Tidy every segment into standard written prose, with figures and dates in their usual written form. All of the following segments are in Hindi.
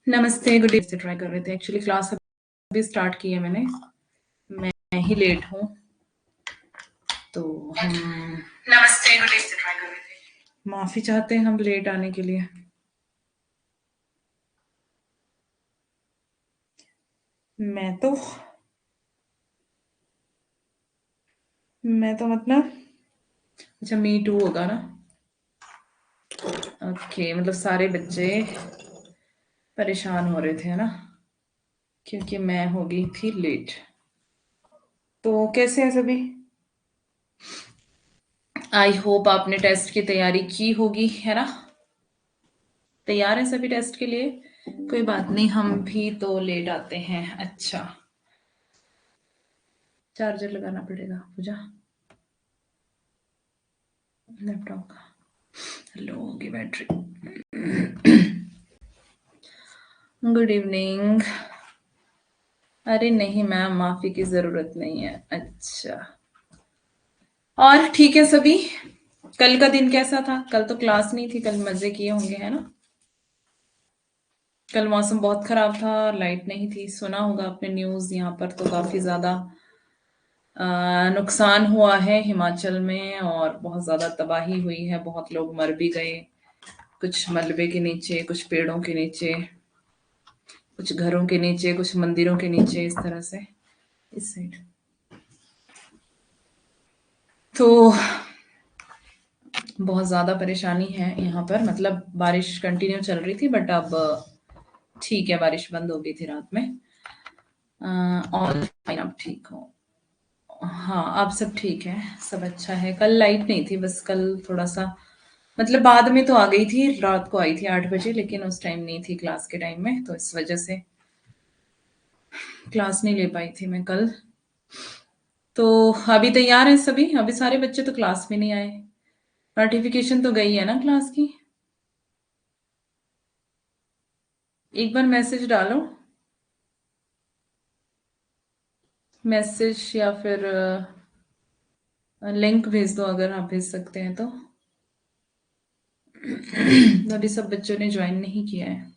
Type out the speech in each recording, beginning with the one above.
नमस्ते, गुड डे से ट्राई कर रहे थे। एक्चुअली क्लास अभी स्टार्ट की है मैंने। मैं ही लेट हूँ, तो हम नमस्ते, गुड डे से ट्राई कर रहे थे। माफ़ी चाहते हैं हम लेट आने के लिए। मैं तो मतलब अच्छा मी टू होगा ना। ओके, मतलब सारे बच्चे परेशान हो रहे थे, है ना, क्योंकि मैं हो गई थी लेट। तो कैसे है सभी? आई होप आपने टेस्ट की तैयारी की होगी, है ना। तैयार हैं सभी टेस्ट के लिए? कोई बात नहीं, हम भी तो लेट आते हैं। अच्छा, चार्जर लगाना पड़ेगा पूजा लैपटॉप का। लो होगी बैटरी। Good evening. अरे नहीं मैम, माफी की जरूरत नहीं है। अच्छा, और ठीक है सभी। कल का दिन कैसा था? कल तो क्लास नहीं थी, कल मजे किए होंगे, है ना। कल मौसम बहुत खराब था, लाइट नहीं थी। सुना होगा आपने न्यूज़, यहाँ पर तो काफी ज्यादा नुकसान हुआ है हिमाचल में, और बहुत ज्यादा तबाही हुई है। बहुत लोग मर भी गए, कुछ मलबे के नीचे, कुछ पेड़ों के नीचे, कुछ घरों के नीचे, कुछ मंदिरों के नीचे, इस तरह से। इस साइड तो बहुत ज्यादा परेशानी है यहाँ पर। मतलब बारिश कंटिन्यू चल रही थी, बट अब ठीक है, बारिश बंद हो गई थी रात में। और फाइन, अब ठीक हो। हाँ, अब सब ठीक है, सब अच्छा है। कल लाइट नहीं थी, बस कल थोड़ा सा, मतलब बाद में तो आ गई थी, रात को आई थी 8 बजे, लेकिन उस टाइम नहीं थी क्लास के टाइम में, तो इस वजह से क्लास नहीं ले पाई थी मैं कल। तो अभी तैयार हैं सभी? अभी सारे बच्चे तो क्लास में नहीं आए। नोटिफिकेशन तो गई है ना क्लास की? एक बार मैसेज डालो, मैसेज या फिर लिंक भेज दो, अगर आप भेज सकते हैं तो। अभी सब बच्चों ने ज्वाइन नहीं किया है।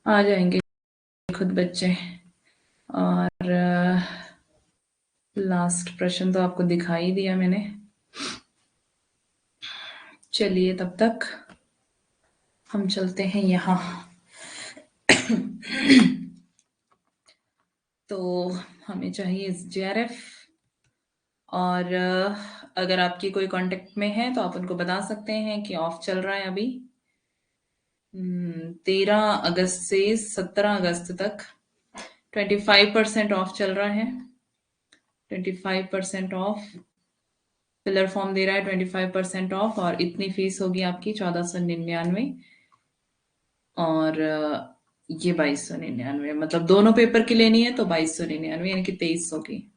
आ जाएंगे खुद बच्चे। और लास्ट प्रश्न तो आपको दिखाई दिया मैंने। चलिए, तब तक हम चलते हैं यहाँ। तो हमें चाहिए JRF। और अगर आपकी कोई कांटेक्ट में है तो आप उनको बता सकते हैं कि ऑफ चल रहा है अभी। 13 अगस्त से 17 अगस्त तक 25% ऑफ चल रहा है। 25% ऑफ। फिलर फॉर्म दे रहा है 25% ऑफ, और इतनी फीस होगी आपकी 1499। और ये 2299, मतलब दोनों पेपर की लेनी है तो 2299, यानी कि 2300 की।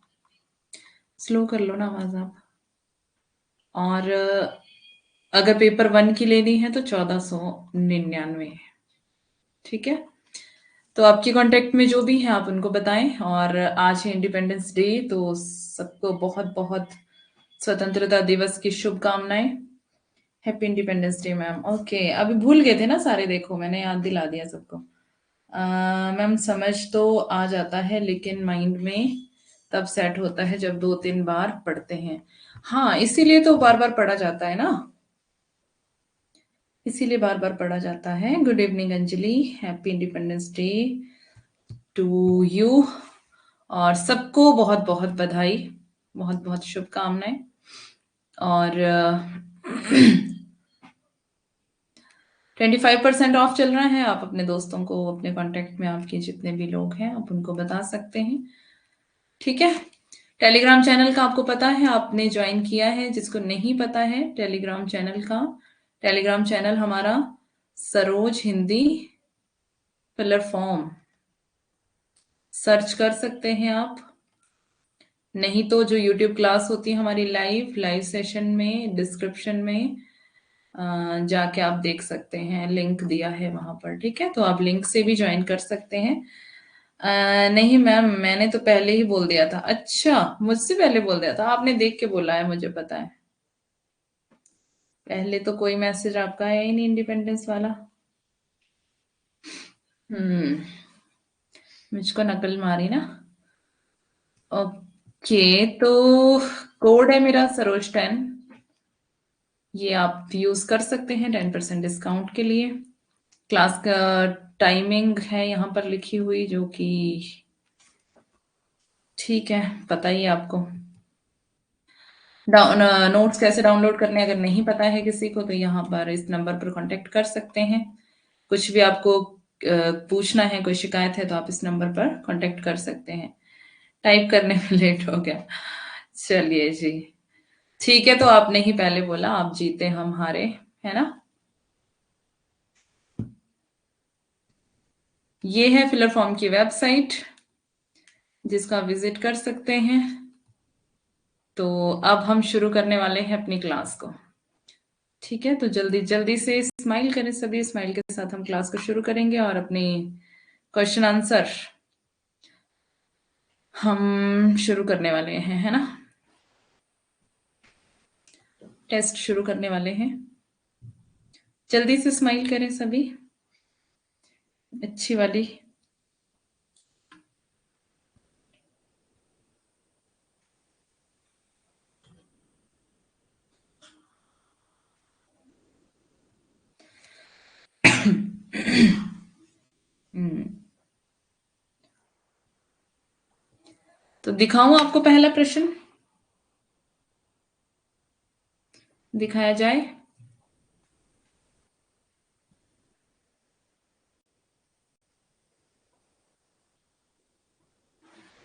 स्लो कर लो ना आवाज आप। और अगर पेपर 1 की लेनी है तो 1499। ठीक है, तो आपके कांटेक्ट में जो भी है आप उनको बताएं। और आज है इंडिपेंडेंस डे, तो सबको बहुत बहुत स्वतंत्रता दिवस की शुभकामनाएं। Happy Independence day ma'am. Okay, अभी भूल गए थे ना सारे, देखो मैंने याद दिला दिया सबको। मैम, समझ तो आ जाता है, लेकिन माइंड में तब सेट होता है जब 2-3 बार पढ़ते हैं। हाँ, इसीलिए तो बार बार पढ़ा जाता है ना, इसीलिए बार बार पढ़ा जाता है। Good evening Anjali, happy Independence Day to you. और सबको बहुत बहुत बधाई, बहुत बहुत शुभकामनाएं। और 25% ऑफ चल रहा है। आप अपने दोस्तों को, अपने कांटेक्ट में आपके जितने भी लोग हैं, आप उनको बता सकते हैं। ठीक है, टेलीग्राम चैनल का आपको पता है, आपने ज्वाइन किया है। जिसको नहीं पता है टेलीग्राम चैनल का, टेलीग्राम चैनल हमारा Saroj Hindi filler form search कर सकते हैं आप। नहीं तो जो यूट्यूब क्लास होती है हमारी लाइव सेशन में डिस्क्रिप्शन में जाके आप देख सकते हैं, लिंक दिया है वहां पर, ठीक है? तो आप लिंक से भी ज्वाइन कर सकते हैं। नहीं मैम, मैंने तो पहले ही बोल दिया था। अच्छा, मुझसे पहले बोल दिया था आपने? देख के बोला है, मुझे पता है। पहले तो कोई मैसेज आपका आया ही नहीं इंडिपेंडेंस वाला। हम्म। मुझको नकल मारी ना। ओके, तो कोड है मेरा सरोज 10। ये आप यूज कर सकते हैं 10% डिस्काउंट के लिए। क्लास का टाइमिंग है यहाँ पर लिखी हुई, जो कि ठीक है, पता ही है आपको। नोट्स कैसे डाउनलोड करने अगर नहीं पता है किसी को, तो यहाँ पर इस नंबर पर कांटेक्ट कर सकते हैं। कुछ भी आपको पूछना है, कोई शिकायत है, तो आप इस नंबर पर कांटेक्ट कर सकते हैं। टाइप करने में लेट हो गया। चलिए जी, ठीक है। तो आपने ही पहले बोला, आप जीते हम हारे, है ना? ये है फिलर फॉर्म की वेबसाइट, जिसका विजिट कर सकते हैं। तो अब हम शुरू करने वाले हैं अपनी क्लास को। ठीक है, तो जल्दी जल्दी से स्माइल करें सभी। स्माइल के साथ हम क्लास को शुरू करेंगे और अपनी क्वेश्चन आंसर हम शुरू करने वाले हैं, है ना? टेस्ट शुरू करने वाले हैं। जल्दी से स्माइल करें सभी, अच्छी वाली। हम्म, तो दिखाऊं आपको पहला प्रश्न? दिखाया जाए?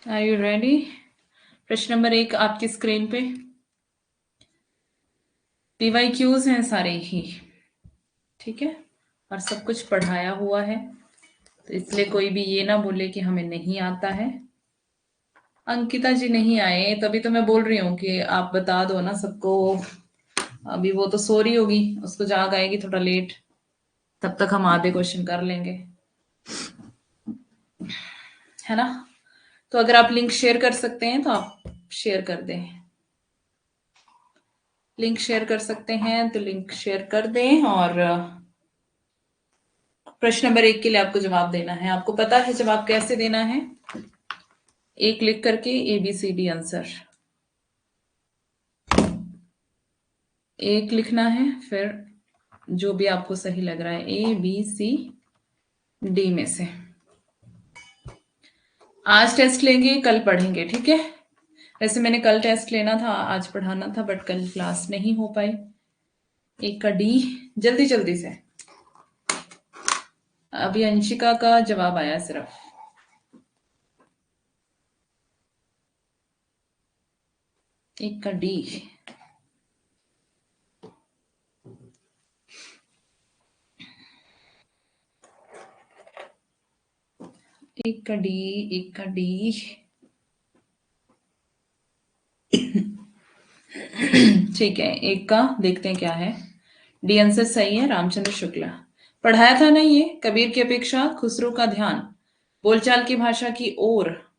Are you ready? प्रश्न नंबर 1 आपकी स्क्रीन पे। पीवाईक्यूज हैं सारे ही, ठीक है? और सब कुछ पढ़ाया हुआ है, तो इसलिए कोई भी ये ना बोले कि हमें नहीं आता है। अंकिता जी नहीं आए, तभी तो मैं बोल रही हूँ कि आप बता दो ना सबको। अभी वो तो सो रही होगी, उसको जाग आएगी थोड़ा लेट, तब तक हम आधे क्वेश्चन कर लेंगे, है ना? तो अगर आप लिंक शेयर कर सकते हैं तो आप शेयर कर दें। लिंक शेयर कर सकते हैं तो लिंक शेयर कर दें। और प्रश्न नंबर 1 के लिए आपको जवाब देना है। आपको पता है जवाब कैसे देना है? एक लिख करके ABCD आंसर एक लिखना है, फिर जो भी आपको सही लग रहा है ABCD में से। आज टेस्ट लेंगे, कल पढ़ेंगे, ठीक है? वैसे मैंने कल टेस्ट लेना था, आज पढ़ाना था, बट कल क्लास नहीं हो पाई। एक का D, जल्दी जल्दी से। अभी अंशिका का जवाब आया सिर्फ। एक का D। एक का D, एक का D। ठीक है, एक का देखते हैं क्या है। डी आंसर सही है, रामचंद्र शुक्ला। पढ़ाया था ना ये, कबीर की अपेक्षा खुसरो का ध्यान बोलचाल की भाषा की ओर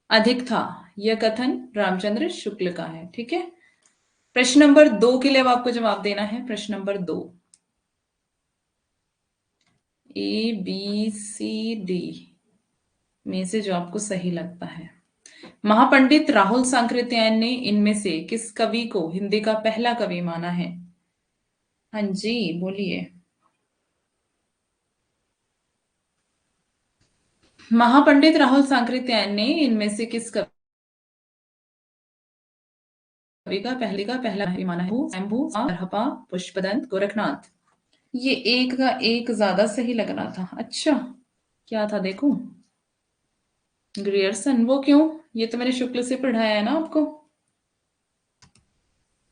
अधिक था। यह कथन रामचंद्र शुक्ल का है, ठीक है? प्रश्न नंबर 2 के लिए अब आपको जवाब देना है। प्रश्न नंबर 2, ABCD में से जो आपको सही लगता है। महापंडित राहुल सांकृत्यायन ने इनमें से किस कवि को हिंदी का पहला कवि माना है? हाँ जी, बोलिए। महापंडित राहुल सांकृत्यायन ने इनमें से किस कवि का पहला कवि माना है? शंभू, हपा, पुष्पदंत, गोरखनाथ। ये एक का एक ज्यादा सही लग रहा था। अच्छा, क्या था देखो? ग्रियर्सन। वो क्यों? ये तो मैंने शुक्ल से पढ़ाया है ना आपको।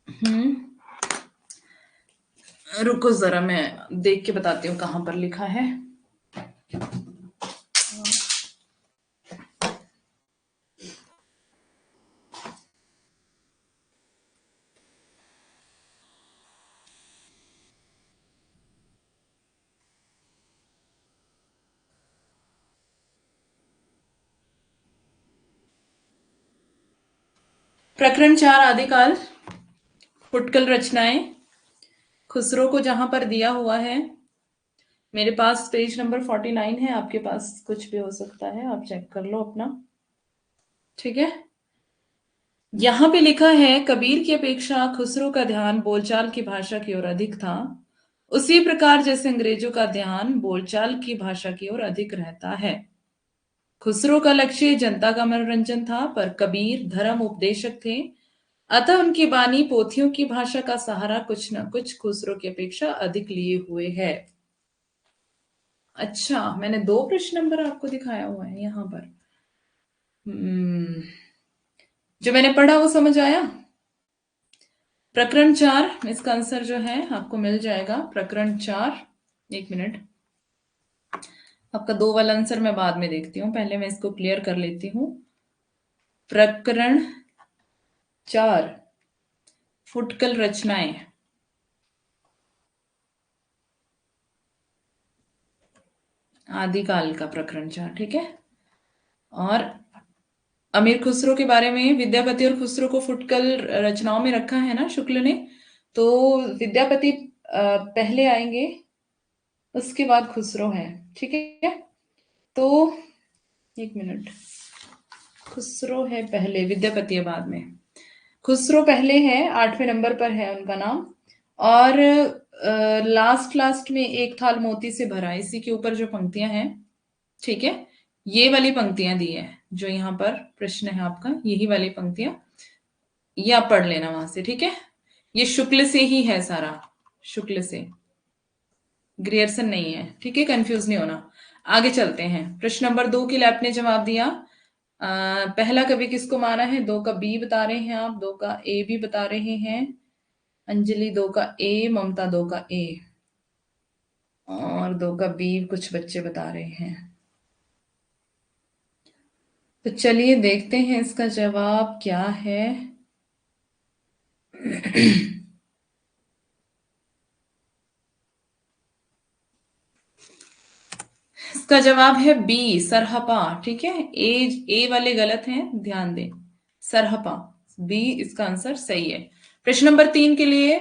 हम्म, रुको जरा, मैं देख के बताती हूँ कहाँ पर लिखा है। प्रकरण 4 आदिकाल, फुटकल रचनाएं। खुसरो को जहां पर दिया हुआ है, मेरे पास पेज नंबर 49 है, आपके पास कुछ भी हो सकता है, आप चेक कर लो अपना। ठीक है, यहां पे लिखा है कबीर की अपेक्षा खुसरो का ध्यान बोलचाल की भाषा की ओर अधिक था, उसी प्रकार जैसे अंग्रेजों का ध्यान बोलचाल की भाषा की ओर अधिक रहता है। खुसरो का लक्ष्य जनता का मनोरंजन था, पर कबीर धर्म उपदेशक थे, अतः उनकी बानी पोथियों की भाषा का सहारा कुछ न कुछ खुसरो की अपेक्षा अधिक लिए हुए है। अच्छा, मैंने दो प्रश्न नंबर आपको दिखाया हुआ है यहां पर। हम्म, जो मैंने पढ़ा वो समझ आया। प्रकरण 4, इसका आंसर जो है आपको मिल जाएगा। प्रकरण 4, एक मिनट, आपका 2 वाला आंसर मैं बाद में देखती हूँ, पहले मैं इसको क्लियर कर लेती हूँ। प्रकरण 4, फुटकल रचनाएं। आदिकाल का प्रकरण 4, ठीक है। और अमीर खुसरो के बारे में, विद्यापति और खुसरो को फुटकल रचनाओं में रखा है ना शुक्ल ने, तो विद्यापति पहले आएंगे, उसके बाद खुसरो है। ठीक है, तो एक मिनट, खुसरो है पहले, विद्यापति है बाद में। खुसरो पहले है, 8वें नंबर पर है उनका नाम। और लास्ट लास्ट में एक थाल मोती से भरा, इसी के ऊपर जो पंक्तियां हैं, ठीक है, ये वाली पंक्तियां दी है, जो यहाँ पर प्रश्न है आपका, यही वाली पंक्तियां, ये आप पढ़ लेना वहां से। ठीक है, ये शुक्ल से ही है सारा, शुक्ल से, ग्रियर्सन नहीं है। ठीक है, कंफ्यूज नहीं होना। आगे चलते हैं। प्रश्न नंबर 2 के लिए आपने जवाब दिया। पहला कवि किसको माना है? 2 का बी बता रहे हैं आप, 2 का ए भी बता रहे हैं। अंजलि 2 का ए, ममता 2 का ए, और 2 का बी कुछ बच्चे बता रहे हैं। तो चलिए देखते हैं इसका जवाब क्या है। इसका जवाब है बी, सरहपा। ठीक है, ए वाले गलत हैं, ध्यान दें, सरहपा, बी इसका आंसर सही है। प्रश्न नंबर 3 के लिए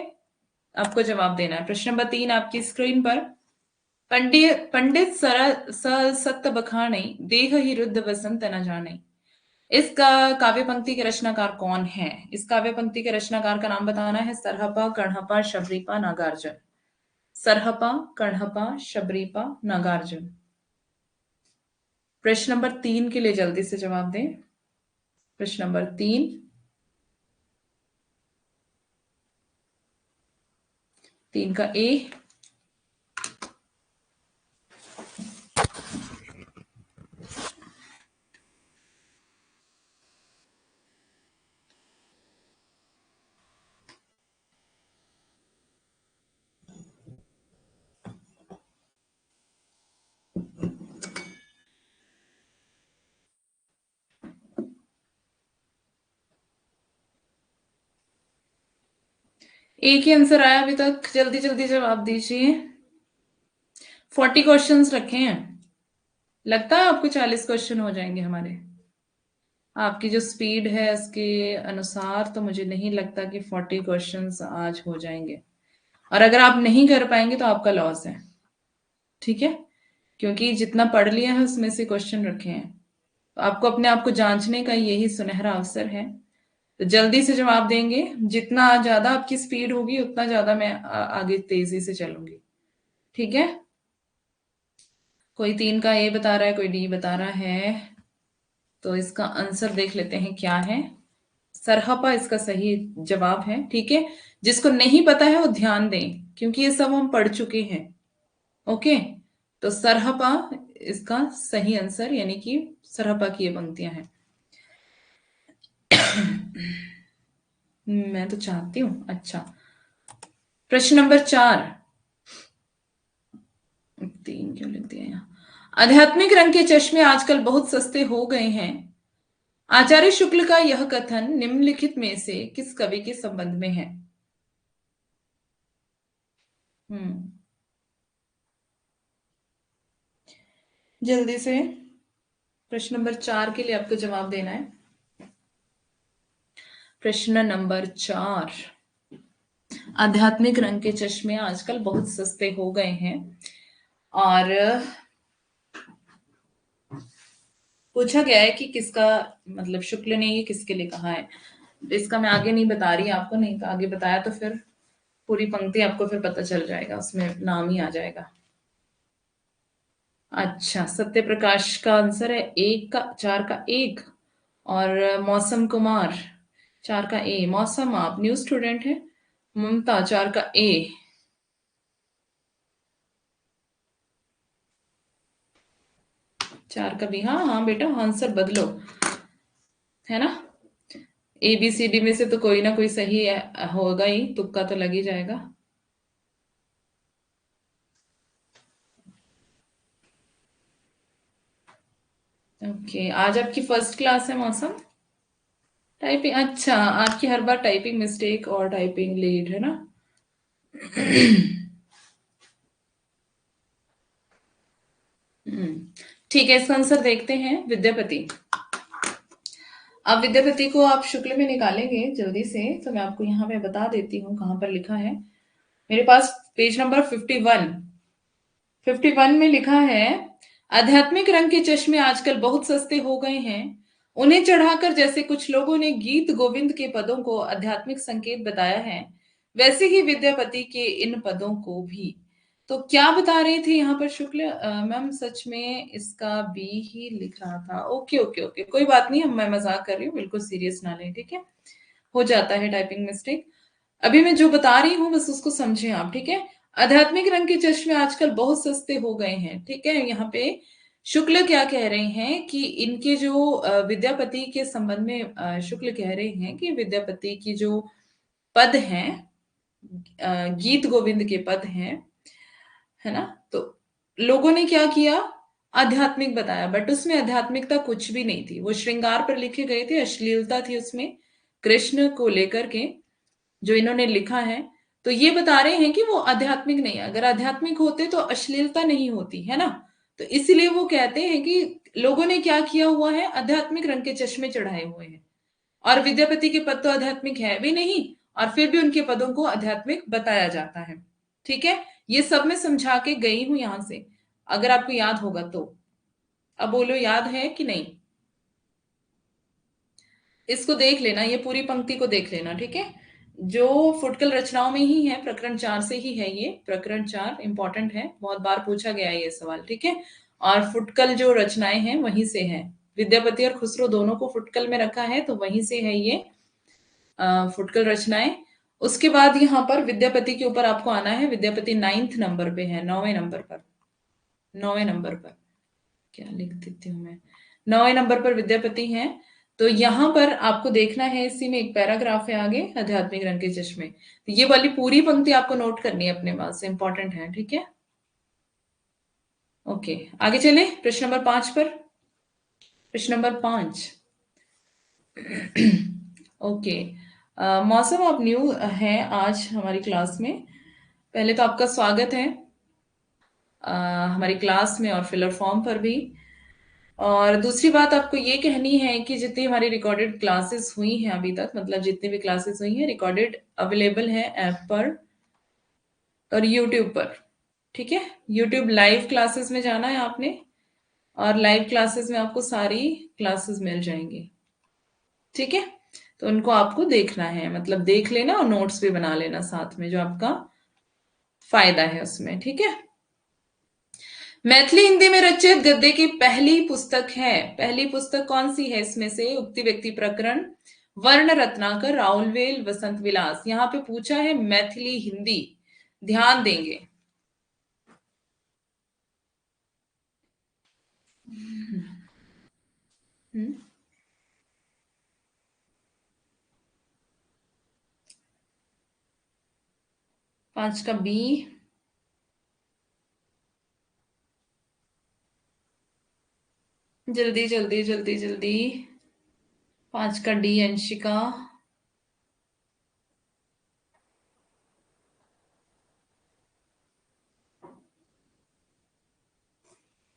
आपको जवाब देना है। प्रश्न नंबर 3 आपकी स्क्रीन पर। पंडित पंडित सत बखाने, देह ही रुद्ध वसंत न जाने। इसका काव्य पंक्ति के रचनाकार कौन है? इस काव्य पंक्ति के रचनाकार का नाम बताना है। सरहपा, कण्हपा, शबरीपा, नागार्जुन। सरहपा, कण्हपा, शबरीपा, नागार्जुन। प्रश्न नंबर 3 के लिए जल्दी से जवाब दें। प्रश्न नंबर 3, 3 का ए। एक ही आंसर आया अभी तक, जल्दी जल्दी जवाब दीजिए। 40 क्वेश्चंस रखे हैं, लगता है आपको 40 क्वेश्चन हो जाएंगे हमारे? आपकी जो स्पीड है उसके अनुसार तो मुझे नहीं लगता कि 40 क्वेश्चंस आज हो जाएंगे। और अगर आप नहीं कर पाएंगे तो आपका लॉस है। ठीक है, क्योंकि जितना पढ़ लिया है उसमें से क्वेश्चन रखे हैं, तो आपको अपने आप को जांचने का यही सुनहरा अवसर है। तो जल्दी से जवाब देंगे, जितना ज्यादा आपकी स्पीड होगी उतना ज्यादा मैं आगे तेजी से चलूंगी। ठीक है, कोई 3 का ए बता रहा है, कोई डी बता रहा है, तो इसका आंसर देख लेते हैं क्या है। सरहपा इसका सही जवाब है। ठीक है, जिसको नहीं पता है वो ध्यान दें, क्योंकि ये सब हम पढ़ चुके हैं। ओके, तो सरहपा इसका सही आंसर, यानी कि सरहपा की ये पंक्तियां हैं। मैं तो चाहती हूं। अच्छा, प्रश्न नंबर 4, 3 क्यों लिख दिया यहाँ? आध्यात्मिक रंग के चश्मे आजकल बहुत सस्ते हो गए हैं। आचार्य शुक्ल का यह कथन निम्नलिखित में से किस कवि के संबंध में है? हम्म, जल्दी से प्रश्न नंबर 4 के लिए आपको जवाब देना है। प्रश्न नंबर 4। आध्यात्मिक रंग के चश्मे आजकल बहुत सस्ते हो गए हैं और पूछा गया है कि किसका, मतलब शुक्ल ने ये किसके लिए कहा है। इसका मैं आगे नहीं बता रही आपको, नहीं तो आगे बताया तो फिर पूरी पंक्ति आपको फिर पता चल जाएगा, उसमें नाम ही आ जाएगा। अच्छा, सत्य प्रकाश का आंसर है एक का, 4 का एक। और मौसम कुमार 4 का ए। मौसम, आप न्यू स्टूडेंट है। ममता 4 का ए। 4 का बी। हाँ हाँ बेटा, आंसर बदलो, है ना। ए बी सी डी में से तो कोई ना कोई सही होगा ही, तुक्का तो लग ही जाएगा। ओके, आज आपकी फर्स्ट क्लास है मौसम। टाइपिंग, अच्छा आपकी हर बार टाइपिंग मिस्टेक और टाइपिंग लीड, है ना। हम्म, ठीक है, इसका आंसर देखते हैं। विद्यापति। अब विद्यापति को आप शुक्ल में निकालेंगे जल्दी से, तो मैं आपको यहाँ पे बता देती हूँ कहाँ पर लिखा है। मेरे पास पेज नंबर 51। 51 में लिखा है, आध्यात्मिक रंग के चश्मे आजकल बहुत सस्ते हो गए हैं। उन्हें चढ़ाकर जैसे कुछ लोगों ने गीत गोविंद के पदों को आध्यात्मिक संकेत बताया है, वैसे ही विद्यापति के इन पदों को भी। तो क्या बता रहे थे यहाँ पर शुक्ल मैम, सच में इसका बी ही लिख रहा था। ओके ओके ओके, कोई बात नहीं, हम मैं मजाक कर रही हूँ, बिल्कुल सीरियस ना लें, ठीक है। हो जाता है टाइपिंग मिस्टेक। अभी मैं जो बता रही हूँ बस उसको समझें आप, ठीक है। आध्यात्मिक रंग के चश्मे आजकल बहुत सस्ते हो गए हैं, ठीक है। यहाँ पे शुक्ल क्या कह रहे हैं कि इनके जो विद्यापति के संबंध में शुक्ल कह रहे हैं कि विद्यापति की जो पद हैं, गीत गोविंद के पद हैं, है ना। तो लोगों ने क्या किया, आध्यात्मिक बताया, बट उसमें आध्यात्मिकता कुछ भी नहीं थी। वो श्रृंगार पर लिखे गए थे, अश्लीलता थी उसमें कृष्ण को लेकर के जो इन्होंने लिखा है। तो ये बता रहे हैं कि वो आध्यात्मिक नहीं है। अगर आध्यात्मिक होते तो अश्लीलता नहीं होती, है ना। तो इसलिए वो कहते हैं कि लोगों ने क्या किया हुआ है, आध्यात्मिक रंग के चश्मे चढ़ाए हुए हैं। और विद्यापति के पद तो आध्यात्मिक है भी नहीं, और फिर भी उनके पदों को आध्यात्मिक बताया जाता है, ठीक है। ये सब मैं समझा के गई हूं यहां से, अगर आपको याद होगा तो। अब बोलो, याद है कि नहीं। इसको देख लेना, ये पूरी पंक्ति को देख लेना, ठीक है। जो फुटकल रचनाओं में ही है, प्रकरण 4 से ही है ये। प्रकरण 4 इंपॉर्टेंट है, बहुत बार पूछा गया है ये सवाल, ठीक है। और फुटकल जो रचनाएं हैं वहीं से है। विद्यापति और खुसरो दोनों को फुटकल में रखा है, तो वहीं से है ये फुटकल रचनाएं। उसके बाद यहाँ पर विद्यापति के ऊपर आपको आना है। विद्यापति 9th नंबर पे है, 9वें नंबर पर। 9वें नंबर पर क्या लिख देती हूँ मैं, 9वें नंबर पर विद्यापति हैं। तो यहाँ पर आपको देखना है, इसी में एक पैराग्राफ है आगे, आध्यात्मिक रंग के चश्मे। तो ये वाली पूरी पंक्ति आपको नोट करनी है अपने पास, इंपॉर्टेंट है, ठीक है। ओके, आगे चले प्रश्न नंबर 5 पर। प्रश्न नंबर 5। ओके, मौसम, आप न्यू हैं आज हमारी क्लास में। पहले तो आपका स्वागत है हमारी क्लास में और फिलर फॉर्म पर भी। और दूसरी बात आपको ये कहनी है कि जितनी हमारी रिकॉर्डेड क्लासेस हुई हैं अभी तक, मतलब जितनी भी क्लासेस हुई हैं रिकॉर्डेड, अवेलेबल है ऐप पर और यूट्यूब पर, ठीक है। यूट्यूब लाइव क्लासेस में जाना है आपने, और लाइव क्लासेस में आपको सारी क्लासेस मिल जाएंगी, ठीक है। तो उनको आपको देखना है, मतलब देख लेना और नोट्स भी बना लेना साथ में, जो आपका फायदा है उसमें, ठीक है। मैथिली हिंदी में रचित गद्य की पहली पुस्तक है, पहली पुस्तक कौन सी है इसमें से, उक्ति व्यक्ति प्रकरण, वर्ण रत्नाकर, राउलवेल, वसंत विलास। यहाँ पे पूछा है मैथिली हिंदी, ध्यान देंगे। हम्म, 5 का बी। जल्दी जल्दी जल्दी जल्दी। 5 का डी, अंशिका।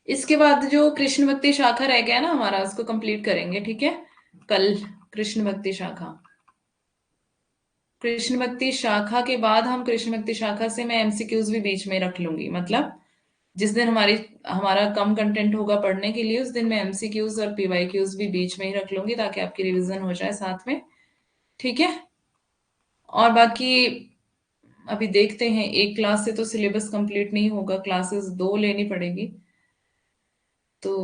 इसके बाद जो कृष्ण भक्ति शाखा रह गया ना हमारा, उसको कंप्लीट करेंगे, ठीक है, कल। कृष्ण भक्ति शाखा कृष्ण भक्ति शाखा के बाद हम कृष्ण भक्ति शाखा से मैं एमसीक्यूज भी बीच में रख लूंगी। मतलब जिस दिन हमारा कम कंटेंट होगा पढ़ने के लिए, उस दिन मैं एमसीक्यूज और पीवाईक्यूज भी बीच में ही रख लूंगी ताकि आपकी रिवीजन हो जाए साथ में। ठीक है। और बाकी अभी देखते हैं, एक क्लास से तो सिलेबस कंप्लीट नहीं होगा, क्लासेस दो लेनी पड़ेगी, तो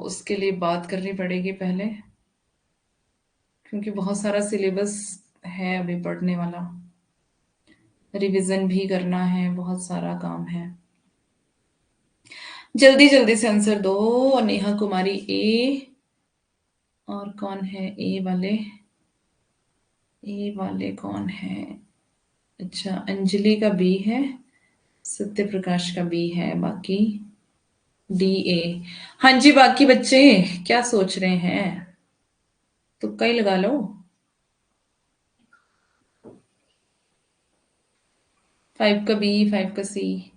उसके लिए बात करनी पड़ेगी पहले, क्योंकि बहुत सारा सिलेबस है अभी पढ़ने वाला, रिवीजन भी करना है, बहुत सारा काम है। जल्दी जल्दी से आंसर दो। नेहा कुमारी ए, और कौन है ए वाले? ए वाले कौन है? अच्छा, अंजलि का बी है, सत्य प्रकाश का बी है, बाकी डी ए। हाँ जी, बाकी बच्चे क्या सोच रहे हैं? तुक्का ही लगा लो। 5 का बी, 5 का सी।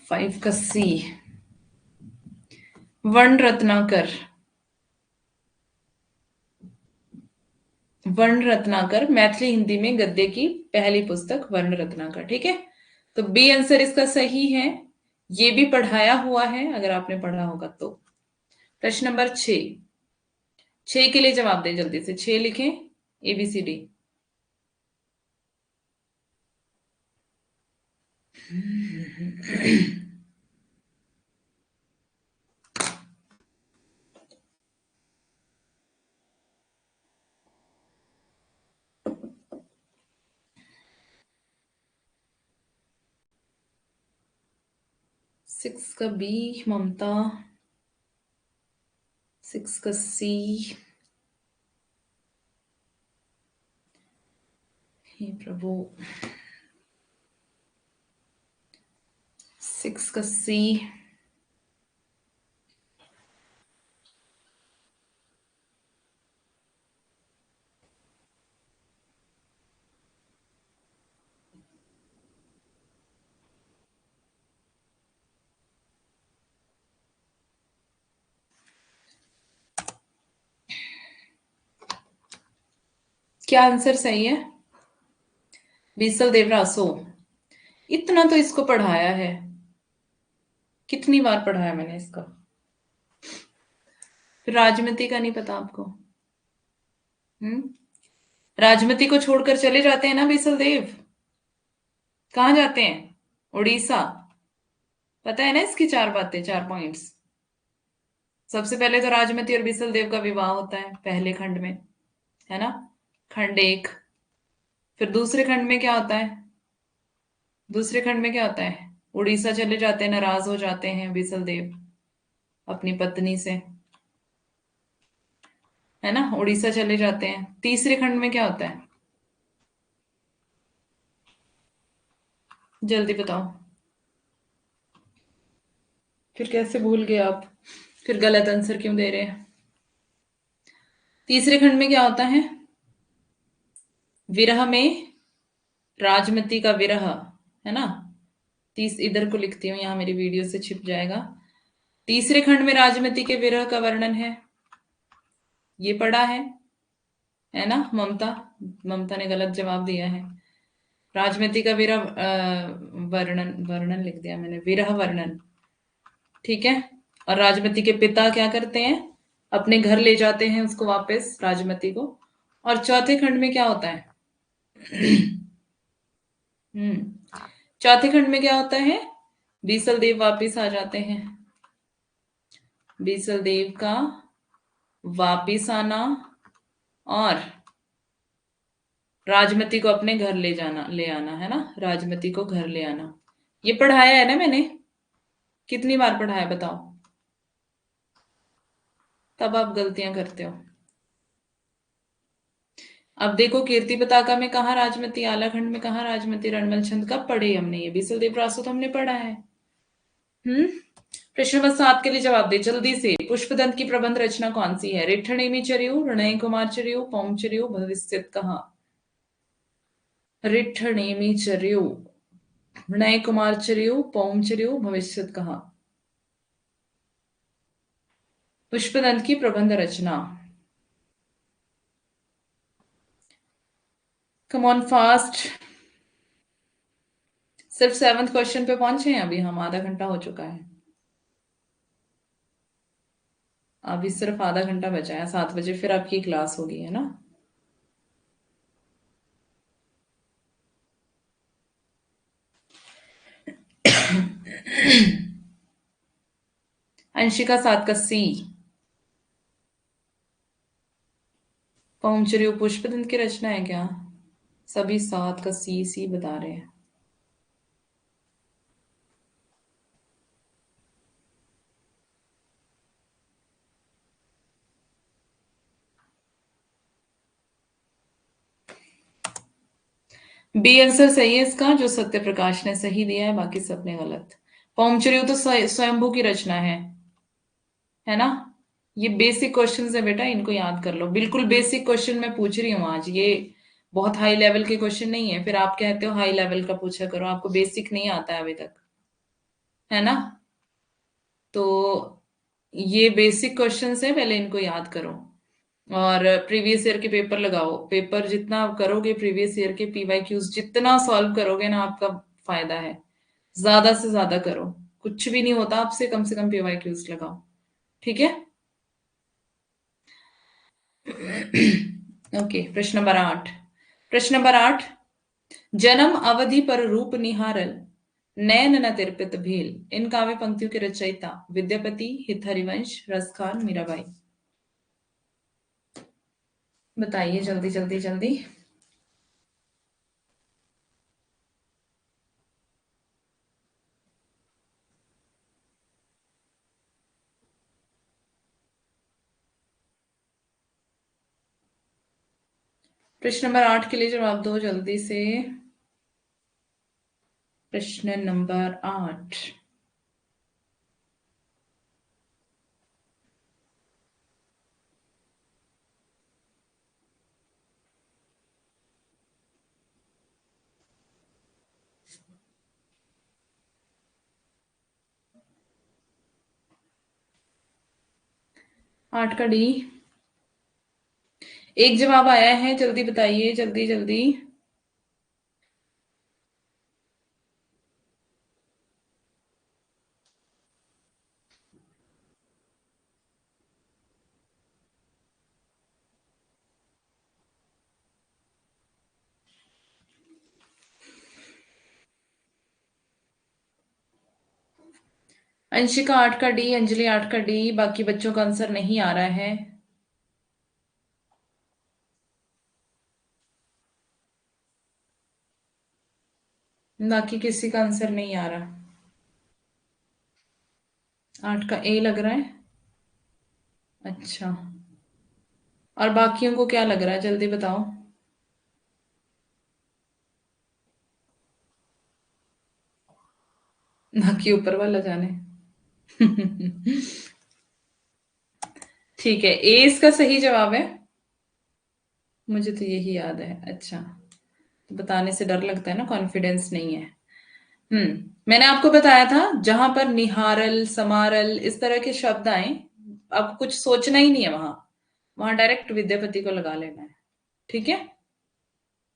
5 का सी, वर्ण रत्नाकर। वर्ण रत्नाकर, मैथिली हिंदी में गद्य की पहली पुस्तक वर्ण रत्नाकर। ठीक है, तो बी आंसर इसका सही है। ये भी पढ़ाया हुआ है अगर आपने पढ़ा होगा तो। प्रश्न नंबर 6, 6 के लिए जवाब दें जल्दी से, 6 लिखें, ABCD। सिक्स का बी ममता, 6 का सी, हे प्रभु, 6 का सी। क्या आंसर सही है? बीसल देवरासो। इतना तो इसको पढ़ाया है, कितनी बार पढ़ाया मैंने इसका। फिर राजमती का नहीं पता आपको? हम्म, राजमती को छोड़कर चले जाते हैं ना बीसल देव। कहाँ जाते हैं? उड़ीसा। पता है ना इसकी 4 बातें, 4 पॉइंट्स। सबसे पहले तो राजमती और बीसल देव का विवाह होता है पहले खंड में, है ना, खंड 1। फिर दूसरे खंड में क्या होता है? दूसरे खंड में क्या होता है? उड़ीसा चले जाते हैं, नाराज हो जाते हैं बीसल देव अपनी पत्नी से, है ना, उड़ीसा चले जाते हैं। तीसरे खंड में क्या होता है? जल्दी बताओ। फिर कैसे भूल गए आप? फिर गलत आंसर क्यों दे रहे हैं? तीसरे खंड में क्या होता है? विरह में, राजमती का विरह, है ना। तीस इधर को लिखती हूँ, यहाँ मेरी वीडियो से छिप जाएगा। तीसरे खंड में राजमती के विरह का वर्णन है, ये पढ़ा है ना ममता? ममता ने गलत जवाब दिया है। राजमती का विरह वर्णन, वर्णन लिख दिया मैंने, विरह वर्णन। ठीक है। और राजमती के पिता क्या करते हैं? अपने घर ले जाते हैं उसको वापस, राजमती को। और चौथे खंड में क्या होता है? चौथे खंड में क्या होता है? बीसल देव वापिस आ जाते हैं। बीसल देव का वापिस आना और राजमती को अपने घर ले जाना, ले आना, है ना, राजमती को घर ले आना। ये पढ़ाया है ना मैंने? कितनी बार पढ़ाया बताओ? तब आप गलतियां करते हो। अब देखो, कीर्ति पताका में कहा राजमती, आलाखंड में कहा राजमती, रणमल छंद कब पढ़े हमने? ये बीसलदेव रासो तो हमने पढ़ा है। हम्म। प्रश्न नंबर 7 के लिए जवाब दे जल्दी से। पुष्पदंत की प्रबंध रचना कौन सी है? रिठणेमी चर्यु, ऋणय कुमार चर्यु, पौमचर्यु, भविष्यत कहा। रिठणेमी चर्यु, ऋणय कुमार चर्यु, पौमचर्यु, भविष्यत कहा। पुष्पदंत की प्रबंध रचना। Come on fast. सिर्फ 7th क्वेश्चन पे पहुंचे हैं अभी हम, आधा घंटा हो चुका है। अभी सिर्फ आधा घंटा बचा है, 7 बजे फिर आपकी क्लास होगी, है ना। अंशिका 7 का सी। पहुंच रही हो, पुष्पदंत की रचना है क्या? सभी 7 का सी सी बता रहे हैं। बी आंसर सही है इसका, जो सत्य प्रकाश ने सही दिया है, बाकी सबने गलत। पहुंच रही हो तो स्वयंभू की रचना है ना। ये बेसिक क्वेश्चंस है बेटा, इनको याद कर लो। बिल्कुल बेसिक क्वेश्चन मैं पूछ रही हूँ आज, ये बहुत हाई लेवल के क्वेश्चन नहीं है। फिर आप कहते हो हाई लेवल का पूछा करो, आपको बेसिक नहीं आता है अभी तक, है ना। तो ये बेसिक क्वेश्चंस है, पहले इनको याद करो। और प्रीवियस ईयर के पेपर लगाओ। पेपर जितना आप करोगे, प्रीवियस ईयर के पीवाई क्यूज जितना सॉल्व करोगे ना, आपका फायदा है। ज्यादा से ज्यादा करो। कुछ भी नहीं होता आपसे, कम से कम पीवाई क्यूज लगाओ। ठीक है। ओके, प्रश्न नंबर 8। प्रश्न नंबर 8। जन्म अवधि पर रूप निहारल, नैन न तिरपित भेल, इन काव्य पंक्तियों के रचयिता विद्यापति, हित हरिवंश, रसखान, मीराबाई। बताइए जल्दी जल्दी जल्दी। प्रश्न नंबर 8 के लिए जवाब दो जल्दी से। प्रश्न नंबर 8। 8 का डी। एक जवाब आया है, जल्दी बताइए, जल्दी जल्दी। अंशिका 8 का डी, अंजलि 8 का डी, बाकी बच्चों का आंसर नहीं आ रहा है। बाकी किसी का आंसर नहीं आ रहा। 8 का ए लग रहा है। अच्छा। और बाकियों को क्या लग रहा है, जल्दी बताओ। बाकी ऊपर वाला जाने। ठीक है, ए इसका सही जवाब है। मुझे तो यही याद है। अच्छा, तो बताने से डर लगता है ना, कॉन्फिडेंस नहीं है। मैंने आपको बताया था, जहां पर निहारल, समारल इस तरह के शब्द आए, आपको कुछ सोचना ही नहीं है वहां। वहां डायरेक्ट विद्यापति को लगा लेना है। ठीक है।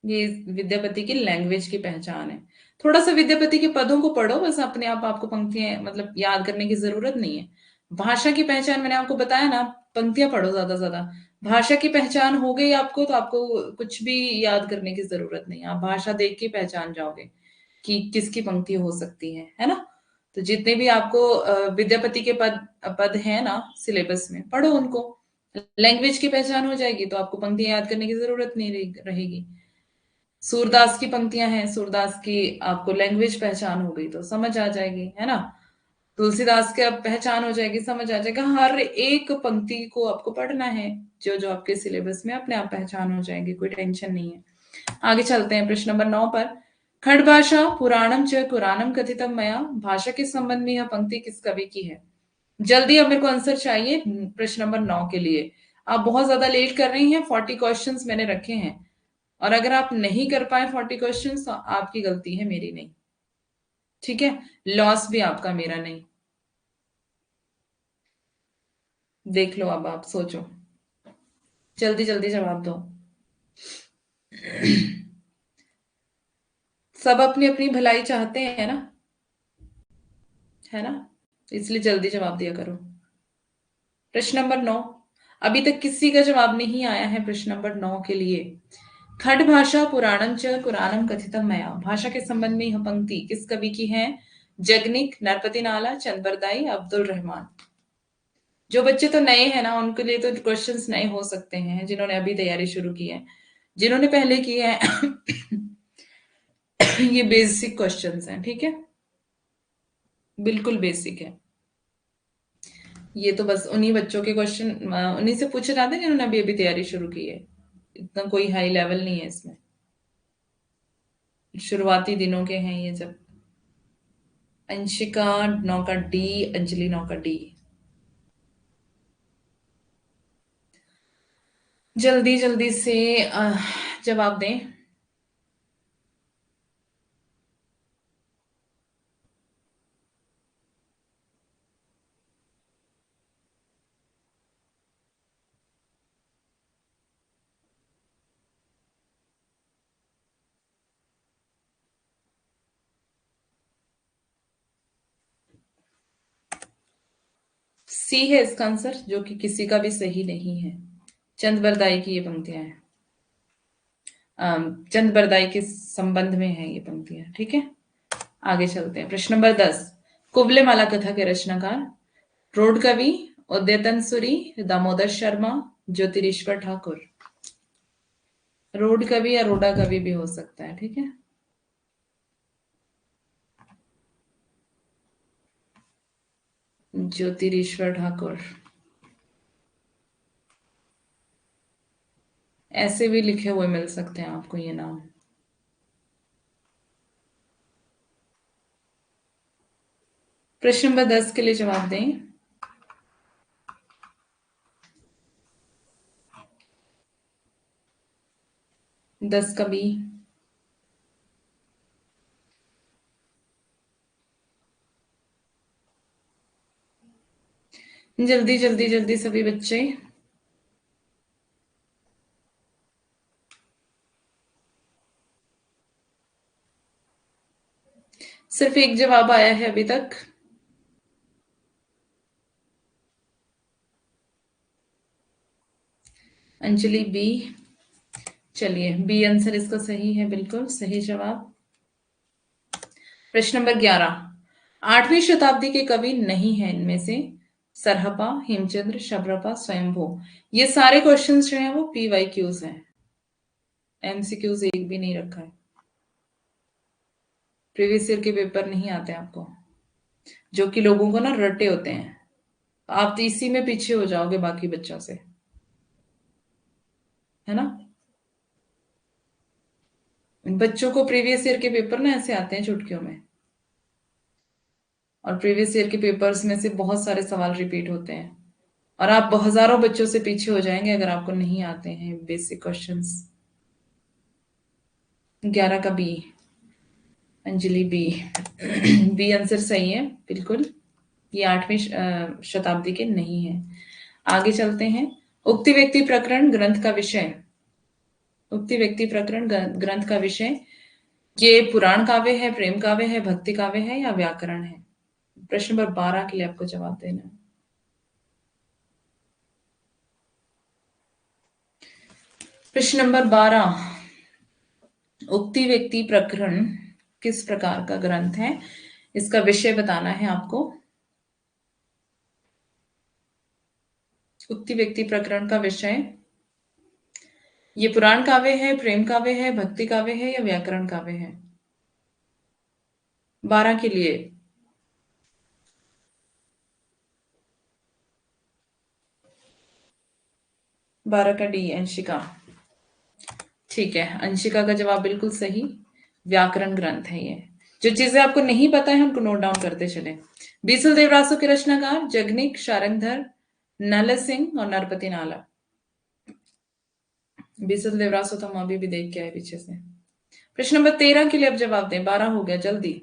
ये विद्यापति की लैंग्वेज की पहचान है। थोड़ा सा विद्यापति के पदों को पढ़ो बस, अपने आप आपको पंक्तियां मतलब याद करने की जरूरत नहीं है। भाषा की पहचान मैंने आपको बताया ना, पंक्तियां पढ़ो ज्यादा से ज्यादा। भाषा की पहचान हो गई आपको, तो आपको कुछ भी याद करने की जरूरत नहीं है, आप भाषा देख के पहचान जाओगे कि किसकी पंक्ति हो सकती है ना। तो जितने भी आपको विद्यापति के पद पद हैं ना सिलेबस में, पढ़ो उनको। लैंग्वेज की पहचान हो जाएगी तो आपको पंक्तियां याद करने की जरूरत नहीं रहेगी। सूरदास की पंक्तियां हैं, सूरदास की आपको लैंग्वेज पहचान हो गई तो समझ आ जाएगी, है ना। तुलसीदास की अब पहचान हो जाएगी, समझ आ जाएगा। हर एक पंक्ति को आपको पढ़ना है, जो जो आपके सिलेबस में अपने आप पहचान हो जाएंगे, कोई टेंशन नहीं है। आगे चलते हैं प्रश्न नंबर 9 पर। खंड भाषा पुराणम च कुरानम कथितम मया, भाषा के संबंध में यह पंक्ति किस कवि की है? जल्दी अब मेरे को आंसर चाहिए प्रश्न नंबर 9 के लिए। आप बहुत ज्यादा लेट कर रही हैं, 40 क्वेश्चंस मैंने रखे हैं। और अगर आप नहीं कर पाए 40 क्वेश्चंस तो आपकी गलती है, मेरी नहीं। ठीक है। लॉस भी आपका, मेरा नहीं। देख लो, अब आप सोचो, जल्दी जल्दी जवाब दो। सब अपनी अपनी भलाई चाहते हैं ना, है ना, इसलिए जल्दी जवाब दिया करो। प्रश्न नंबर 9, अभी तक किसी का जवाब नहीं आया है प्रश्न नंबर 9 के लिए। खड भाषा पुराणम च कुरानम कथितम मया, भाषा के संबंध में यह पंक्ति किस कवि की है? जगनिक, नरपति नाला, चंद्रबरदाई, अब्दुल रहमान। जो बच्चे तो नए हैं ना, उनके लिए तो क्वेश्चंस नए हो सकते हैं, जिन्होंने अभी तैयारी शुरू की है। जिन्होंने पहले की है ये बेसिक क्वेश्चंस हैं, ठीक है, बिल्कुल बेसिक है। ये तो बस उन्हीं बच्चों के क्वेश्चन, उन्हीं से पूछे जाते हैं जिन्होंने अभी अभी तैयारी शुरू की है। इतना कोई हाई लेवल नहीं है इसमें, शुरुआती दिनों के हैं ये जब। अंशिका 9 का डी, अंजलि 9 का डी। जल्दी जल्दी से जवाब दें। सी है इसका आंसर, जो कि किसी का भी सही नहीं है। चंद बरदाई की ये पंक्तियां हैं। चंद बरदाई के संबंध में है ये पंक्तियां, ठीक है। आगे चलते हैं, प्रश्न नंबर 10, कुबले माला कथा के रचनाकार? रोड कवि, उदयतन सूरी, दामोदर शर्मा, ज्योतिरीश्वर ठाकुर। रोड कवि या रोडा कवि भी हो सकता है, ठीक है। ज्योतिरीश्वर ठाकुर, ऐसे भी लिखे हुए मिल सकते हैं आपको ये नाम। प्रश्न नंबर 10 के लिए जवाब दें। 10 का बी। जल्दी जल्दी जल्दी सभी बच्चे। सिर्फ एक जवाब आया है अभी तक। अंजलि बी। चलिए, बी आंसर इसका सही है, बिल्कुल सही जवाब। प्रश्न नंबर 11, 8वीं शताब्दी के कवि नहीं है इनमें से? सरहपा, हेमचंद्र, शबरपा, स्वयंभू। ये सारे क्वेश्चंस जो हैं वो पीवाई क्यूज हैं, एमसीक्यूज एक भी नहीं रखा है। प्रीवियस ईयर के पेपर नहीं आते आपको, जो कि लोगों को ना रटे होते हैं। आप तो इसी में पीछे हो जाओगे बाकी बच्चों से, है ना। बच्चों को प्रीवियस ईयर के पेपर ना ऐसे आते हैं चुटकियों में, और प्रीवियस ईयर के पेपर्स में से बहुत सारे सवाल रिपीट होते हैं, और आप हजारों बच्चों से पीछे हो जाएंगे अगर आपको नहीं आते हैं बेसिक क्वेश्चंस। 11 का B, Anjali B. B answer सही है, बिल्कुल। ये 8वीं शताब्दी के नहीं है। आगे चलते हैं। उक्ति व्यक्ति प्रकरण ग्रंथ का विषय। उक्ति व्यक्ति प्रकरण ग्रंथ का विषय, ये पुराण काव्य है, प्रेम काव्य है, भक्ति काव्य है, या व्याकरण है? प्रश्न नंबर 12 के लिए आपको जवाब देना है। प्रश्न नंबर 12, उक्ति व्यक्ति प्रकरण किस प्रकार का ग्रंथ है? इसका विषय बताना है आपको। उक्ति व्यक्ति प्रकरण का विषय, ये पुराण काव्य है, प्रेम काव्य है, भक्ति काव्य है, या व्याकरण काव्य है? 12 के लिए। 12 का डी, अंशिका। ठीक है, अंशिका का जवाब बिल्कुल सही, व्याकरण ग्रंथ है ये। जो चीजें आपको नहीं पता है उनको नोट डाउन करते चले। बीसल देवरासु के रचनाकार? जगनिक, शारंगधर, नल सिंह और नरपति नाला। बीसल देवरासु तो हम अभी भी देख के आए पीछे से। प्रश्न नंबर 13 के लिए अब जवाब दें, 12 हो गया, जल्दी,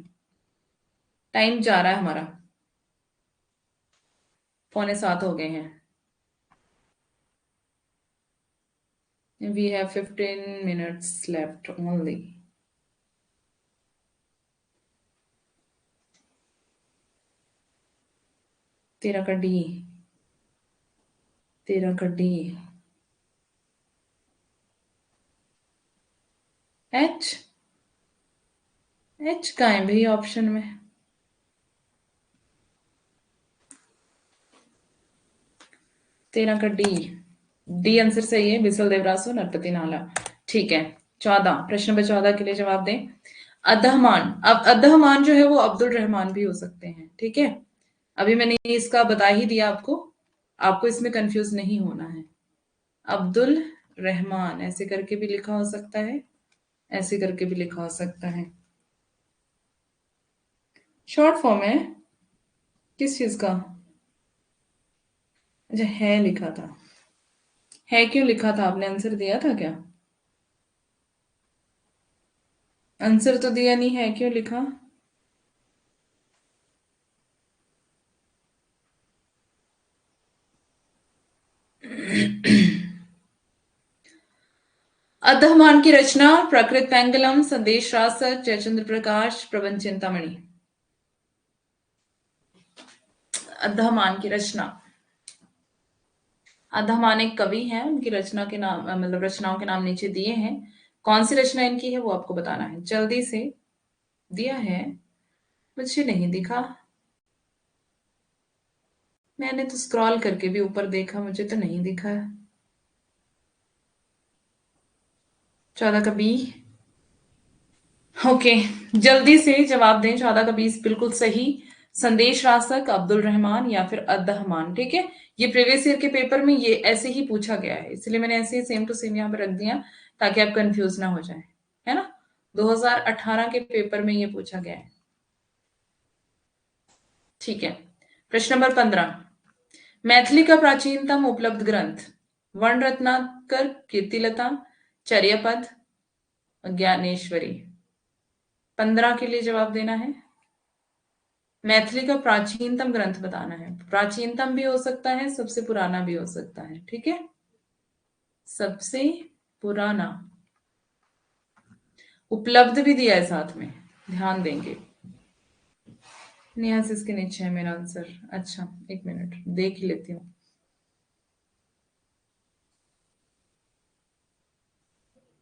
टाइम जा रहा है हमारा, 6:45 हो गए हैं। We have 15 minutes left only. तेरा का डी, तेरा का डी, एच, एच का है भाई ऑप्शन में। तेरा का डी, डी आंसर सही है, बिसल देवरासु नरपति नाला। ठीक है, 14, प्रश्न नंबर 14 के लिए जवाब दें। अद्धमान, अब अद्धमान जो है वो अब्दुल रहमान भी हो सकते हैं, ठीक है। अभी मैंने इसका बता ही दिया आपको, आपको इसमें कंफ्यूज नहीं होना है। अब्दुल रहमान ऐसे करके भी लिखा हो सकता है, ऐसे करके भी लिखा हो सकता है। शॉर्ट फॉर्म है किस चीज का? अच्छा, है लिखा था। है क्यों लिखा था? आपने आंसर दिया था क्या? आंसर तो दिया नहीं, है क्यों लिखा? अद्धमान की रचना प्रकृत पैंगलम, संदेश रासक, जयचंद्र प्रकाश, प्रबंध चिंतामणि। अद्धमान की रचना, अद्धमान एक कवि हैं, उनकी रचना के नाम मतलब रचनाओं के नाम नीचे दिए हैं। कौन सी रचना इनकी है वो आपको बताना है, जल्दी से। दिया है, मुझे नहीं दिखा, मैंने तो स्क्रॉल करके भी ऊपर देखा, मुझे तो नहीं दिखा है। 14 का बी। ओके, जल्दी से जवाब दें, 14 का 20 बिल्कुल सही। संदेश रासक, अब्दुल रहमान या फिर अद्दहमान, ठीक है। ये प्रीवियस ईयर के पेपर में ये ऐसे ही पूछा गया है, इसलिए मैंने ऐसे ही सेम टू सेम यहाँ पे रख दिया ताकि आप कंफ्यूज ना हो जाए, है ना। 2018 के पेपर में ये पूछा गया है। ठीक है, प्रश्न नंबर 15, मैथिली का प्राचीनतम उपलब्ध ग्रंथ, वर्ण रत्नाकर, कीर्तिलता, चर्यापद, ज्ञानेश्वरी। 15 के लिए जवाब देना है। मैथिली का प्राचीनतम ग्रंथ बताना है, प्राचीनतम भी हो सकता है, सबसे पुराना भी हो सकता है, ठीक है। सबसे पुराना, उपलब्ध भी दिया है साथ में, ध्यान देंगे। नेहा से इसके नीचे है मेरा आंसर। अच्छा, एक मिनट देख ही लेती हूँ।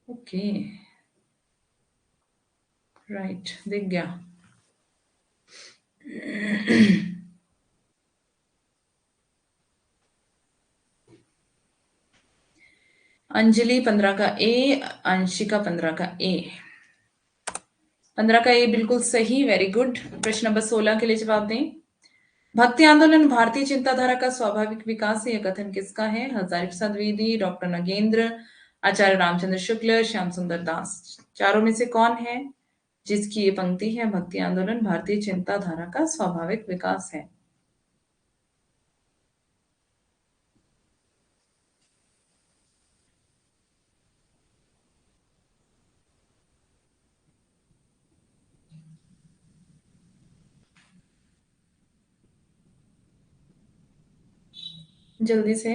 ओके, राइट, दिख गया। अंजलि 15 का ए, अंशिका 15 का ए। 15 का ए बिल्कुल सही, वेरी गुड। प्रश्न नंबर 16 के लिए जवाब दें। भक्ति आंदोलन भारतीय चिंताधारा का स्वाभाविक विकास है, यह कथन किसका है? हजारी प्रसाद द्विवेदी, डॉक्टर नगेंद्र, आचार्य रामचंद्र शुक्ल, श्याम सुंदर दास। चारों में से कौन है जिसकी ये पंक्ति है, भक्ति आंदोलन भारतीय चिंताधारा का स्वाभाविक विकास है? जल्दी से।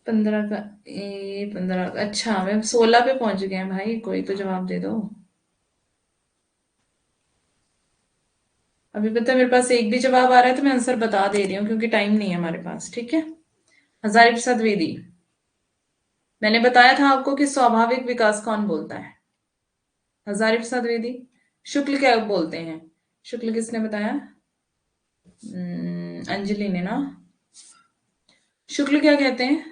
15 का ए, 15, अच्छा मैं 16 पे पहुंच गए हैं भाई, कोई तो जवाब दे दो। अभी पता है मेरे पास एक भी जवाब आ रहा है तो मैं आंसर बता दे रही हूँ क्योंकि टाइम नहीं है हमारे पास, ठीक है। हजारी प्रसाद द्विवेदी। मैंने बताया था आपको कि स्वाभाविक विकास कौन बोलता है? हजारी प्रसाद द्विवेदी। शुक्ल क्या बोलते हैं? शुक्ल किसने बताया? अंजलि ने ना। शुक्ल क्या कहते हैं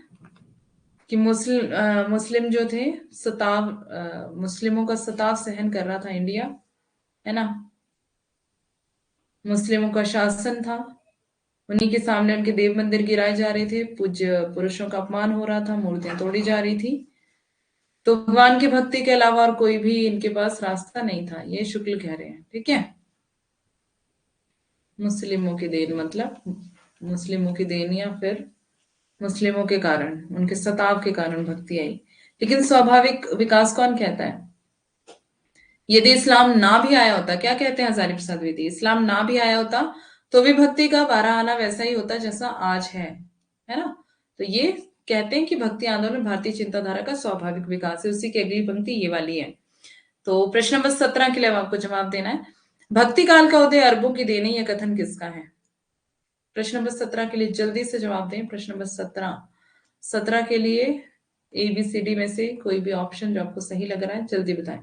कि मुस्लिम जो थे, मुस्लिमों का सताव सहन कर रहा था इंडिया, है ना। मुस्लिमों का शासन था, उन्हीं के सामने उनके देव मंदिर गिराए जा रहे थे, पूज्य पुरुषों का अपमान हो रहा था, मूर्तियां तोड़ी जा रही थी, तो भगवान की भक्ति के अलावा और कोई भी इनके पास रास्ता नहीं था, ये शुक्ल कह रहे हैं, ठीक है। मुस्लिमों की देन मतलब मुस्लिमों की देन या फिर मुस्लिमों के कारण, उनके सताव के कारण भक्ति आई। लेकिन स्वाभाविक विकास कौन कहता है? यदि इस्लाम ना भी आया होता, क्या कहते हैं हजारी प्रसाद द्विवेदी, इस्लाम ना भी आया होता तो भी भक्ति का 12 आना वैसा ही होता जैसा आज है ना। तो ये कहते हैं कि भक्ति आंदोलन भारतीय चिंताधारा का स्वाभाविक विकास है। उसी की अगली पंक्ति ये वाली है। तो प्रश्न नंबर 17 के लिए अब आपको जवाब देना है। भक्ति काल का उदय अरबों की देन, यह कथन किसका है? प्रश्न नंबर 17 के लिए जल्दी से जवाब दें। प्रश्न नंबर 17 के लिए ABCD में से कोई भी ऑप्शन जो आपको सही लग रहा है जल्दी बताएं।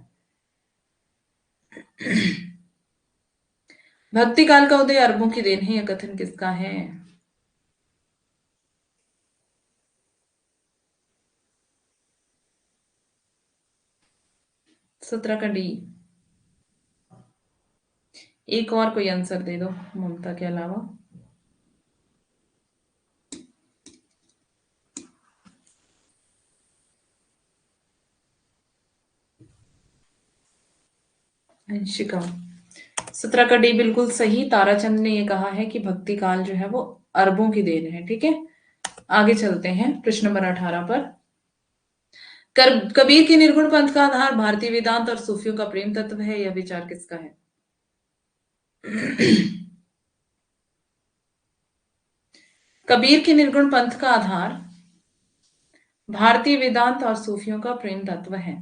भक्ति काल का उदय अरबों की देन है, यह कथन किसका है? सत्रह का डी। एक और कोई आंसर दे दो ममता के अलावा। अंशिका, 17 का डी बिल्कुल सही। ताराचंद ने यह कहा है कि भक्ति काल जो है वो अरबों की देन है। ठीक है, आगे चलते हैं प्रश्न नंबर 18 पर। कबीर के निर्गुण पंथ का आधार भारतीय वेदांत और सूफियों का प्रेम तत्व है, यह विचार किसका है? कबीर के निर्गुण पंथ का आधार भारतीय वेदांत और सूफियों का प्रेम तत्व है,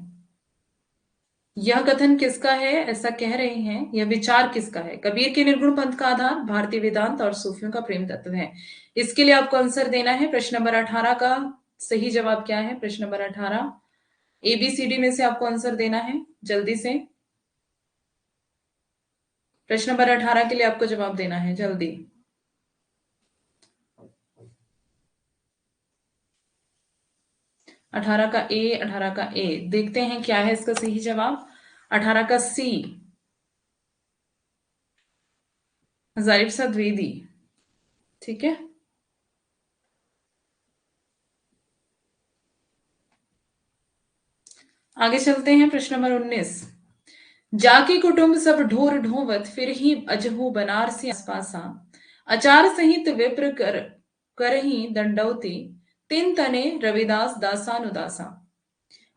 यह कथन किसका है? ऐसा कह रहे हैं, यह विचार किसका है? कबीर के निर्गुण पंथ का आधार भारतीय वेदांत और सूफियों का प्रेम तत्व है। इसके लिए आपको आंसर देना है। प्रश्न नंबर 18 का सही जवाब क्या है? प्रश्न नंबर 18 ABCD में से आपको आंसर देना है जल्दी से। प्रश्न नंबर 18 के लिए आपको जवाब देना है जल्दी। 18 का ए, 18 का ए, देखते हैं क्या है इसका सही जवाब। 18 का सी, हजारी प्रसाद द्विवेदी। ठीक है, आगे चलते हैं। प्रश्न नंबर 19। जाकी कुटुंब सब ढोर ढोवत फिर ही अजहू बनारसी आसपासा, आचार सहित विप्र करही दंडौती, तिन तने रविदास दासानुदासा।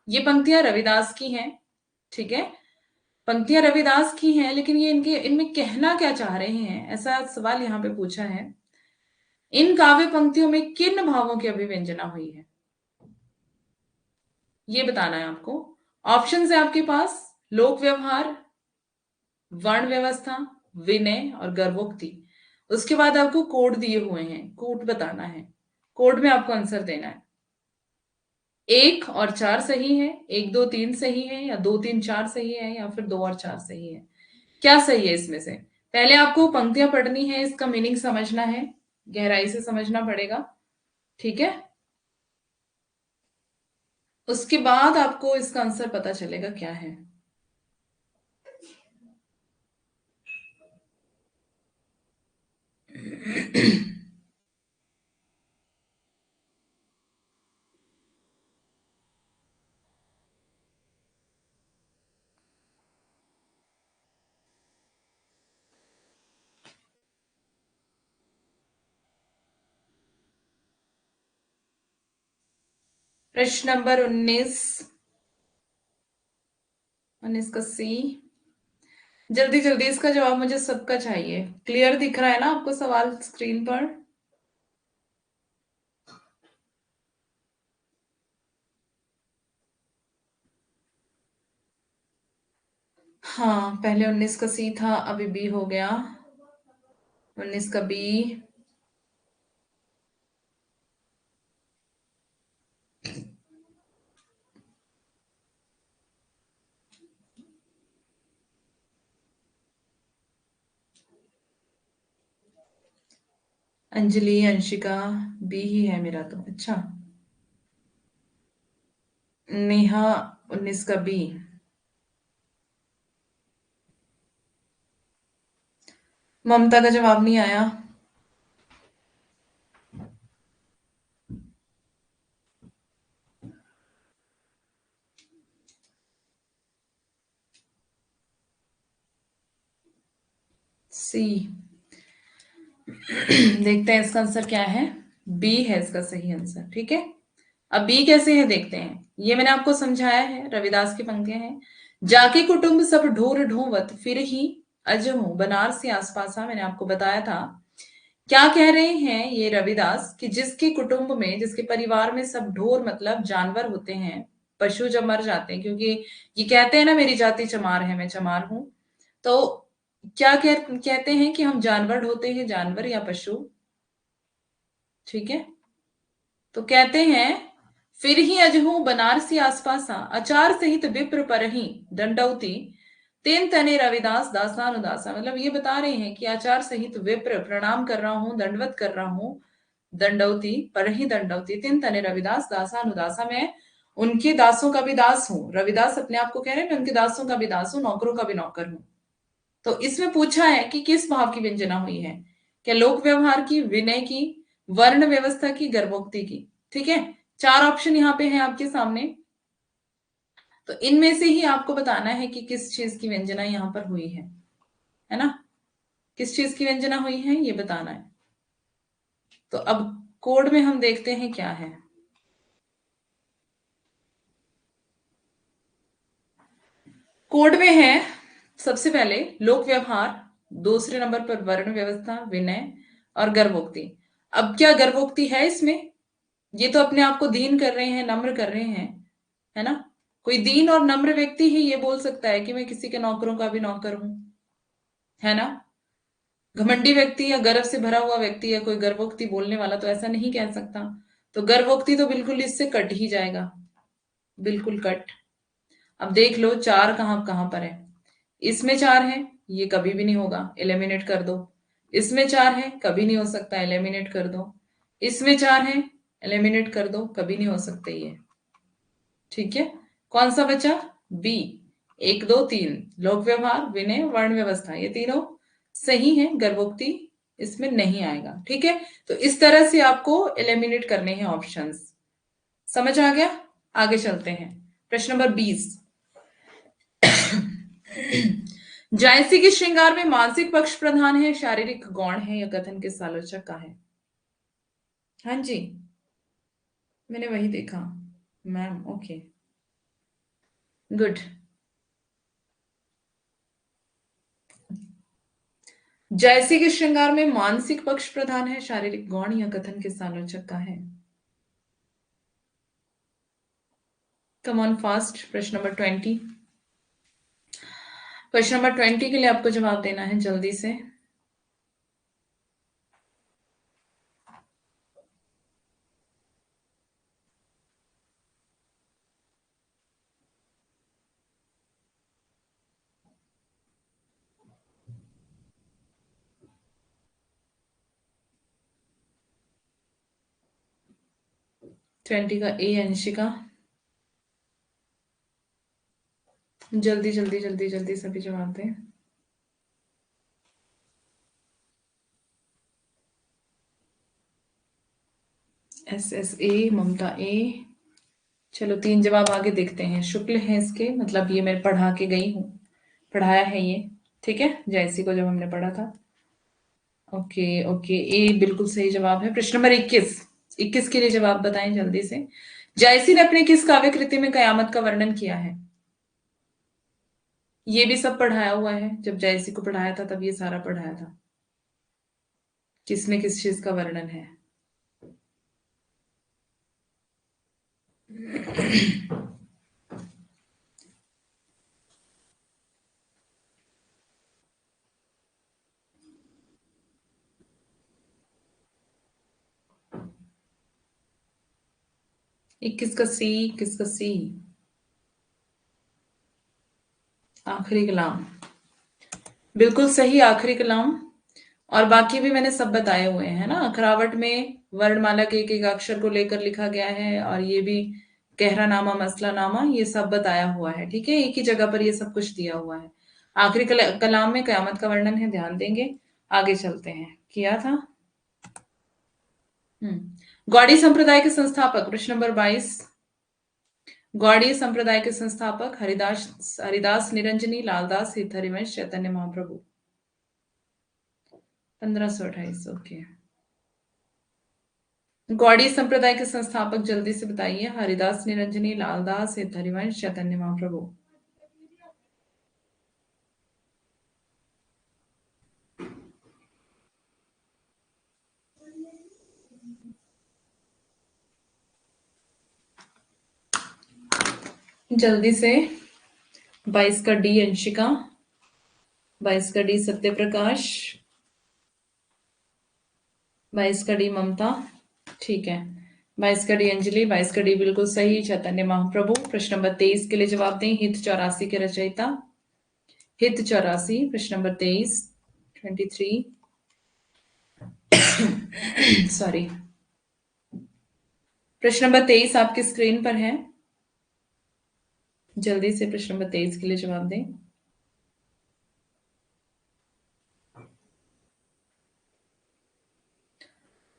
ये पंक्तियां रविदास की हैं। ठीक है, पंक्तियां रविदास की हैं, लेकिन ये इनमें कहना क्या चाह रहे हैं, ऐसा सवाल यहाँ पे पूछा है। इन काव्य पंक्तियों में किन भावों की अभिव्यंजना हुई है, ये बताना है आपको। ऑप्शन है आपके पास लोक व्यवहार, वर्ण व्यवस्था, विनय और गर्भोक्ति। उसके बाद आपको कोड दिए हुए हैं, कोड बताना है। कोड में आपको आंसर देना है। 1 और 4 सही है, 1 2 3 सही है, या 2 3 4 सही है, या फिर 2 और 4 सही है? क्या सही है इसमें से? पहले आपको पंक्तियां पढ़नी है, इसका मीनिंग समझना है, गहराई से समझना पड़ेगा। ठीक है, उसके बाद आपको इसका आंसर पता चलेगा क्या है। प्रश्न नंबर 19 का सी, जल्दी जल्दी इसका जवाब मुझे सबका चाहिए। क्लियर दिख रहा है ना आपको सवाल स्क्रीन पर? हाँ, पहले 19 का सी था, अभी बी हो गया। 19 का बी। अंजलि, अंशिका, बी ही है मेरा तो। अच्छा, नेहा, 19 का बी। ममता का जवाब नहीं आया। सी, देखते हैं इसका आंसर क्या है। बी है इसका सही आंसर। ठीक है, अब बी कैसे है देखते हैं। ये मैंने आपको समझाया है, रविदास की पंक्तियां हैं। जाके कुटुंब सब ढोर ढोवत फिर ही अजहूं बनारसी आसपासा, मैंने आपको बताया था। क्या कह रहे हैं ये रविदास कि जिसके कुटुंब में, जिसके परिवार में सब ढोर मतलब जानवर होते हैं, पशु जब मर जाते हैं, क्योंकि ये कहते हैं ना मेरी जाति चमार है, मैं चमार हूं, तो क्या कहते हैं कि हम जानवर होते हैं, जानवर या पशु, ठीक है। तो कहते हैं फिर ही अजहू बनारसी आसपासा अचार सहित विप्र परही दंडौती तेन तने रविदास दासानुदासा, मतलब ये बता रहे हैं कि आचार सहित विप्र प्रणाम कर रहा हूं, दंडवत कर रहा हूं, दंडौती पर ही दंडौती तीन तने रविदास दासानुदासा, मैं उनके दासों का भी दास हूँ। रविदास अपने आप को कह रहे हैं मैं उनके दासों का भी दास हूँ, नौकरों का भी नौकर हूँ। तो इसमें पूछा है कि किस भाव की व्यंजना हुई है, क्या लोक व्यवहार की, विनय की, वर्ण व्यवस्था की, गर्भोक्ति की, ठीक है। चार ऑप्शन यहाँ पे हैं आपके सामने, तो इनमें से ही आपको बताना है कि किस चीज की व्यंजना यहाँ पर हुई है ना, किस चीज की व्यंजना हुई है ये बताना है। तो अब कोड में हम देखते हैं क्या है। कोड में है सबसे पहले लोक व्यवहार, दूसरे नंबर पर वर्ण व्यवस्था, विनय और गर्भोक्ति। अब क्या गर्भोक्ति है इसमें? ये तो अपने आप को दीन कर रहे हैं, नम्र कर रहे हैं, है ना। कोई दीन और नम्र व्यक्ति ही ये बोल सकता है कि मैं किसी के नौकरों का भी नौकर हूं, है ना। घमंडी व्यक्ति या गर्व से भरा हुआ व्यक्ति या कोई गर्भोक्ति बोलने वाला तो ऐसा नहीं कह सकता। तो गर्भोक्ति तो बिल्कुल इससे कट ही जाएगा, बिल्कुल कट। अब देख लो चार कहां कहां पर है। इसमें चार है, ये कभी भी नहीं होगा, एलिमिनेट कर दो। इसमें चार है, कभी नहीं हो सकता, एलिमिनेट कर दो। इसमें चार है, एलिमिनेट कर दो, कभी नहीं हो सकते ये, ठीक है। कौन सा बचा? बी। एक दो तीन, लोक व्यवहार, विनय, वर्ण व्यवस्था, ये तीनों सही है, गर्भोक्ति इसमें नहीं आएगा, ठीक है। तो इस तरह से आपको एलिमिनेट करने हैं ऑप्शंस, समझ आ गया। आगे चलते हैं, प्रश्न नंबर 20। जायसी के श्रृंगार में मानसिक पक्ष प्रधान है, शारीरिक गौण है, या कथन किस आलोचक का है? हाँ जी, मैंने वही देखा मैम, ओके गुड। जैसे कि श्रृंगार में मानसिक पक्ष प्रधान है, शारीरिक गौण या कथन किस आलोचक का है? Come on fast. प्रश्न नंबर 20, क्वेश्चन नंबर 20 के लिए आपको जवाब देना है जल्दी से। ट्वेंटी का ए, अंशिका जल्दी जल्दी जल्दी जल्दी सभी जवाब दें। एस एस ए, ममता ए। चलो तीन जवाब आगे देखते हैं। शुक्ल है इसके, मतलब ये मैं पढ़ा के गई हूँ, पढ़ाया है ये, ठीक है, जयसी को जब हमने पढ़ा था। ओके ओके, ए बिल्कुल सही जवाब है। प्रश्न नंबर 21, 21 के लिए जवाब बताएं जल्दी से। जायसी ने अपने किस काव्य कृति में कयामत का वर्णन किया है? ये भी सब पढ़ाया हुआ है, जब जायसी को पढ़ाया था तब ये सारा पढ़ाया था, किसमें किस चीज का वर्णन है। 21 का सी, 21 का सी, आखिरी कलाम, बिल्कुल सही, आखिरी कलाम। और बाकी भी मैंने सब बताए हुए हैं ना, अखरावट में वर्णमाला के एक एक अक्षर को लेकर लिखा गया है, और ये भी गहरा नामा, मसला नामा, ये सब बताया हुआ है, ठीक है, एक ही जगह पर ये सब कुछ दिया हुआ है। आखिरी कलाम में कयामत का वर्णन है, ध्यान देंगे। आगे चलते हैं, किया था। गौड़ी संप्रदाय के संस्थापक, प्रश्न नंबर 22। गौड़ीय संप्रदाय के संस्थापक हरिदास, हरिदास निरंजनी, लालदास, सिद्ध हरिवंश, चैतन्य महाप्रभु। 1528, ओके। गौड़ी संप्रदाय के संस्थापक जल्दी से बताइए। हरिदास निरंजनी, लालदास, सिद्ध हरिवंश, चैतन्य महाप्रभु। जल्दी से। 22 का डी अंशिका, 22 का डी सत्यप्रकाश, 22 का डी ममता। ठीक है। 22 का डी अंजलि, 22 का डी बिल्कुल सही। चैतन्य महाप्रभु। प्रश्न नंबर 23 के लिए जवाब दें। हित 84 के रचयिता। हित 84, प्रश्न नंबर 23, 23। सॉरी। प्रश्न नंबर 23 आपकी स्क्रीन पर है। जल्दी से प्रश्न नंबर 23 के लिए जवाब दें।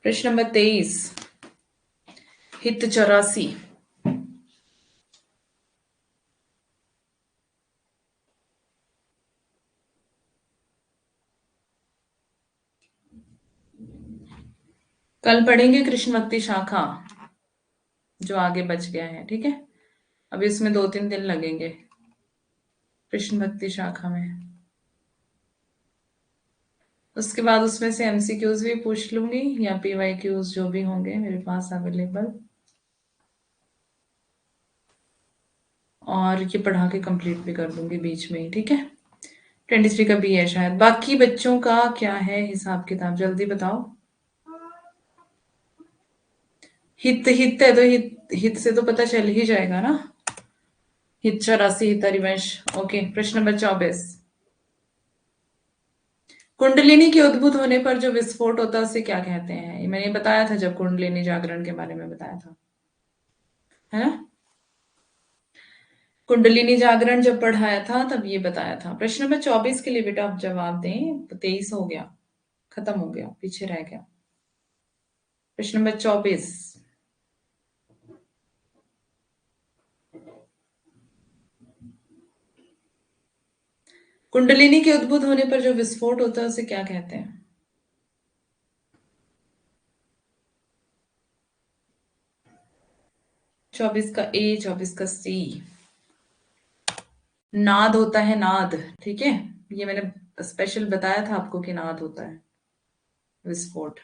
प्रश्न नंबर 23, हित 84। कल पढ़ेंगे कृष्ण भक्ति शाखा, जो आगे बच गया है। ठीक है, अभी इसमें 2-3 दिन लगेंगे कृष्ण भक्ति शाखा में। उसके बाद उसमें से एमसीक्यूज भी पूछ लूंगी, या पीवाईक्यूज जो भी होंगे मेरे पास अवेलेबल, और ये पढ़ा के कंप्लीट भी कर दूंगी बीच में ही। ठीक है। 23 का भी है शायद। बाकी बच्चों का क्या है हिसाब किताब, जल्दी बताओ। हित हित है तो हित हित से तो पता चल ही जाएगा ना। हित 84, हित हरिवंश। ओके, प्रश्न नंबर 24। कुंडलिनी के उद्भूत होने पर जो विस्फोट होता है उसे क्या कहते हैं? ये मैंने बताया था जब कुंडलिनी जागरण के बारे में बताया था, है ना। कुंडलिनी जागरण जब पढ़ाया था तब ये बताया था। प्रश्न नंबर 24 के लिए बेटा आप जवाब दें। 23 हो गया, खत्म हो गया, पीछे रह गया। प्रश्न नंबर 24। कुंडलिनी के उद्भूत होने पर जो विस्फोट होता है उसे क्या कहते हैं? 24 का ए, 24 का सी। नाद होता है, नाद। ठीक है, ये मैंने स्पेशल बताया था आपको कि नाद होता है विस्फोट।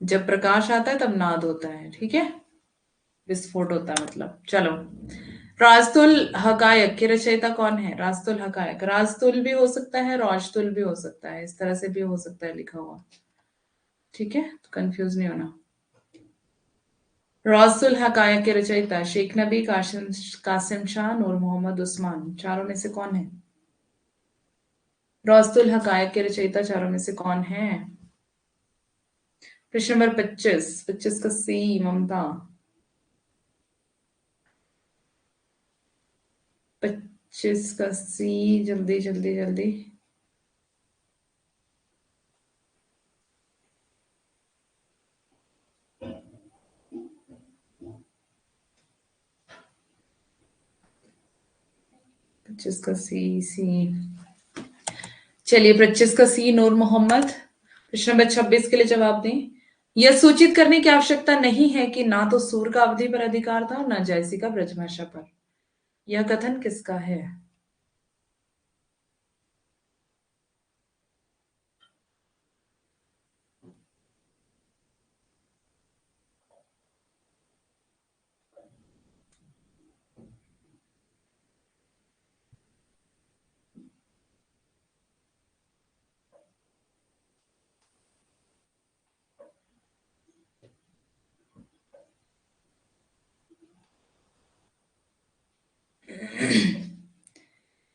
जब प्रकाश आता है तब नाद होता है। ठीक है, विस्फोट होता है मतलब। चलो, राजतुल हकायक के रचयिता कौन है? राजतुल हकायक, राजतुल भी हो सकता है, राजतुल भी हो सकता है, इस तरह से भी हो सकता है लिखा हुआ। ठीक है, तो कंफ्यूज नहीं होना। राजतुल हकायक के रचयिता शेख नबी, कासिम कासिम शाह, नूर मोहम्मद उस्मान, चारों में से कौन है? राजतुल हकायक के रचयिता चारों में से कौन है? प्रश्न नंबर 25, 25 का सी ममता। 25 का सी, जल्दी जल्दी जल्दी। पच्चीस का सी, सी। चलिए, 25 का सी नूर मोहम्मद। प्रश्न नंबर 26 के लिए जवाब दें। यह सूचित करने की आवश्यकता नहीं है कि ना तो सूर का अवधि पर अधिकार था और ना जयसी का ब्रजभाषा पर। यह कथन किसका है?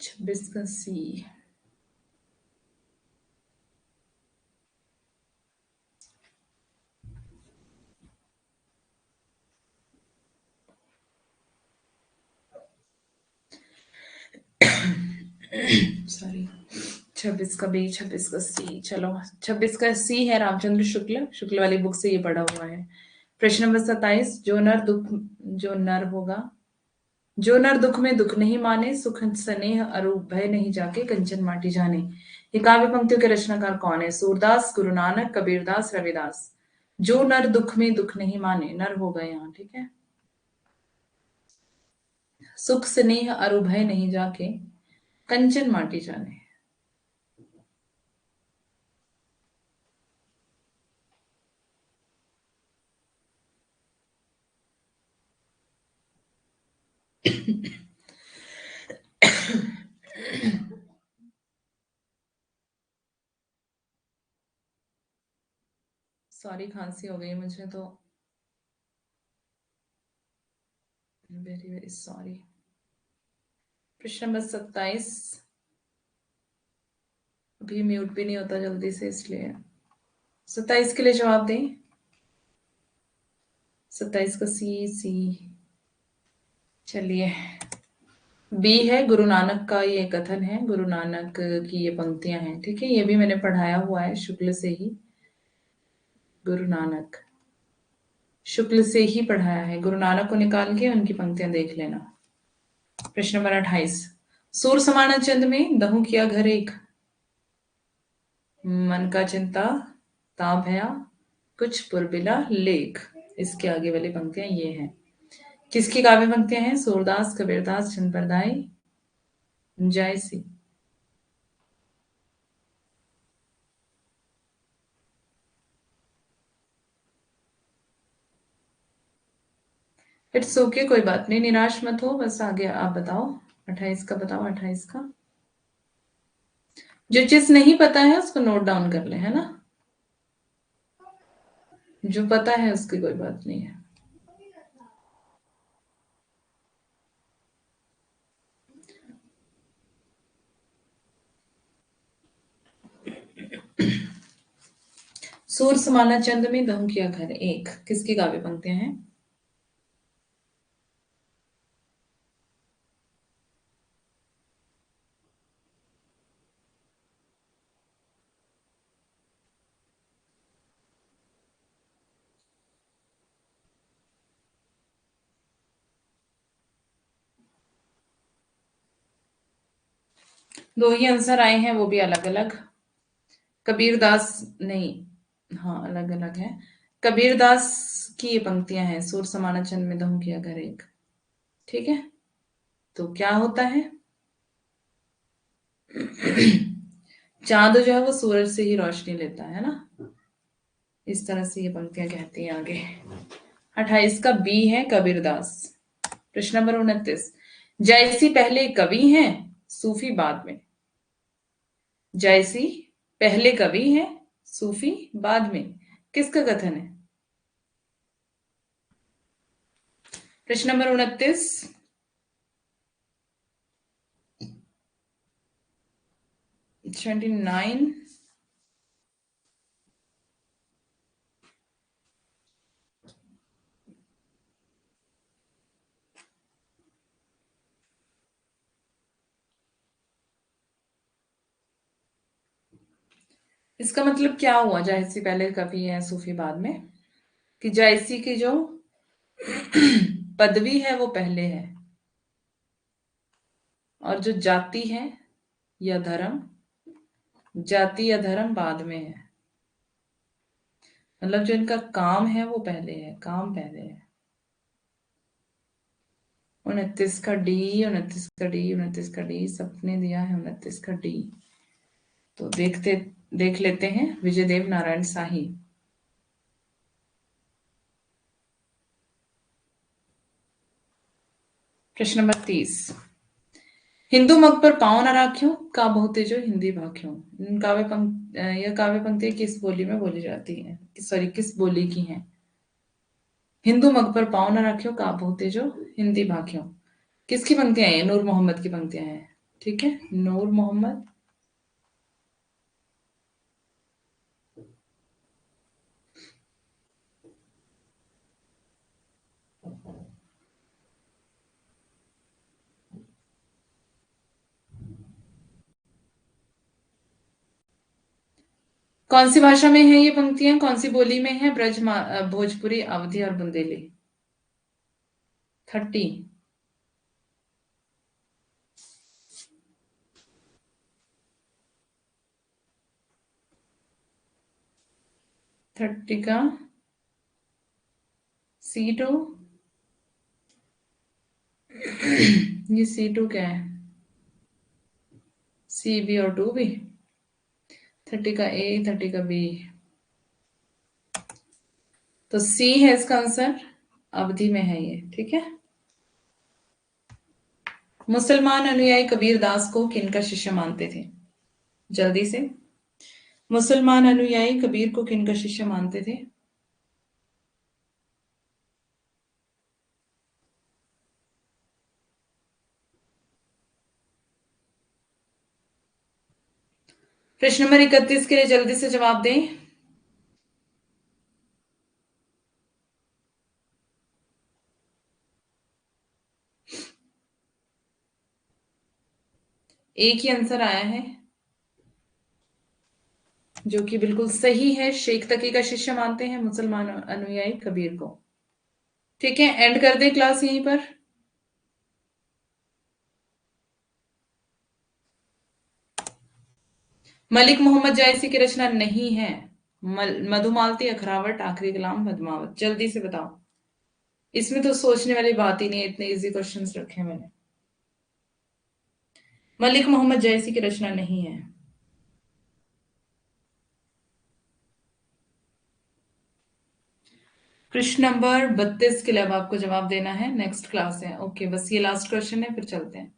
छब्बीस का सी। 26 का बी, 26 का सी। चलो, 26 का सी है रामचंद्र शुक्ल, शुक्ल वाली बुक से ये पढ़ा हुआ है। प्रश्न नंबर 27, जो नर होगा, जो नर दुख में दुख नहीं माने, सुख स्नेह अरूप भय नहीं जाके, कंचन माटी जाने। ये काव्य पंक्तियों के रचनाकार कौन है? सूरदास, गुरु नानक, कबीरदास, रविदास। जो नर दुख में दुख नहीं माने, नर होगा यहाँ। ठीक है, सुख स्नेह अरु भय नहीं जाके, कंचन माटी जाने। सॉरी, खांसी हो गई मुझे तो, वेरी वेरी सॉरी। प्रश्न नंबर 27। अभी म्यूट भी नहीं होता जल्दी से, इसलिए 27 के लिए जवाब दें। 27 का सी सी। चलिए, बी है, गुरु नानक का ये कथन है, गुरु नानक की ये पंक्तियां हैं, ठीक है, ये भी मैंने पढ़ाया हुआ है शुक्ल से ही। गुरु नानक शुक्ल से ही पढ़ाया है, गुरु नानक को निकाल के उनकी पंक्तियां देख लेना। प्रश्न नंबर 28। सूर समाना चंद में दहु किया घर एक, मन का चिंता ता भया कुछ पुरबिला लेख। इसके आगे वाली पंक्तियां ये हैं। किसकी काव्य पंक्तियां हैं? सूरदास, कबीरदास, चंद्रपरदाई, जायसी। इट्स ओके, कोई बात नहीं, निराश मत हो, बस आगे आप बताओ। 28 का बताओ, 28 का। जो चीज नहीं पता है उसको नोट डाउन कर ले, है ना। जो पता है उसकी कोई बात नहीं है। सूर समाना चंद में दहु किया घर एक, किसकी काव्य पंक्तियां हैं? दो ही आंसर आए हैं, वो भी अलग अलग। कबीरदास नहीं, हाँ अलग अलग है। कबीरदास की ये पंक्तियां हैं, सूर समाना चंद में दहु किया घर एक, ठीक है। तो क्या होता है? चांद जो है वो सूरज से ही रोशनी लेता है ना। इस तरह से ये पंक्तियां कहती हैं आगे। 28 का बी है, कबीरदास। प्रश्न नंबर 29। जयसी पहले कवि हैं, सूफी बाद में। जयसी पहले कवि हैं, सूफी बाद में, किसका कथन है? प्रश्न नंबर 29। 29। इसका मतलब क्या हुआ, जायसी पहले कवि है सूफी बाद में? कि जायसी की जो पदवी है वो पहले है, और जो जाति है या धर्म, जाति या धर्म बाद में है। मतलब जो इनका काम है वो पहले है, काम पहले है। 29 का डी, 29 का डी, 29 का डी सबने दिया है, 29 का डी। तो देख लेते हैं विजयदेव नारायण शाही। प्रश्न नंबर 30। हिंदू मग पर पाँव न राख्यो, का बहुते जो हिंदी भाख्यो। यह काव्य पंक्ति किस बोली में बोली जाती है? सॉरी, किस बोली की है? हिंदू मग पर पाँव न राख्यो, का बहुते जो हिंदी भाख्यो। किसकी पंक्तियां हैं ये? नूर मोहम्मद की पंक्तियां हैं, ठीक है, नूर मोहम्मद। कौन सी भाषा में है ये पंक्तियां, कौन सी बोली में है? भोजपुरी, अवधी और बुंदेली। 30। 30 का C2। ये C2 क्या है? सी बी और 2 भी। 30 का A, 30 का B। तो C है इसका आंसर, अवधि में है ये, ठीक है। मुसलमान अनुयायी कबीर दास को किनका शिष्य मानते थे? जल्दी से। मुसलमान अनुयायी कबीर को किनका शिष्य मानते थे? प्रश्न नंबर 31 के लिए जल्दी से जवाब दें। एक ही आंसर आया है जो कि बिल्कुल सही है। शेख तकी का शिष्य मानते हैं मुसलमान अनुयायी कबीर को। ठीक है, एंड कर दें क्लास यहीं पर। मलिक मोहम्मद जायसी की रचना नहीं है। मधुमालती, अखरावट, आखिरी कलाम, पद्मावत। जल्दी से बताओ। इसमें तो सोचने वाली बात ही नहीं है, इतने इजी क्वेश्चंस रखे हैं मैंने। मलिक मोहम्मद जायसी की रचना नहीं है। प्रश्न नंबर 32 के लिए अब आपको जवाब देना है। नेक्स्ट क्लास है। ओके, बस ये लास्ट क्वेश्चन है, फिर चलते हैं।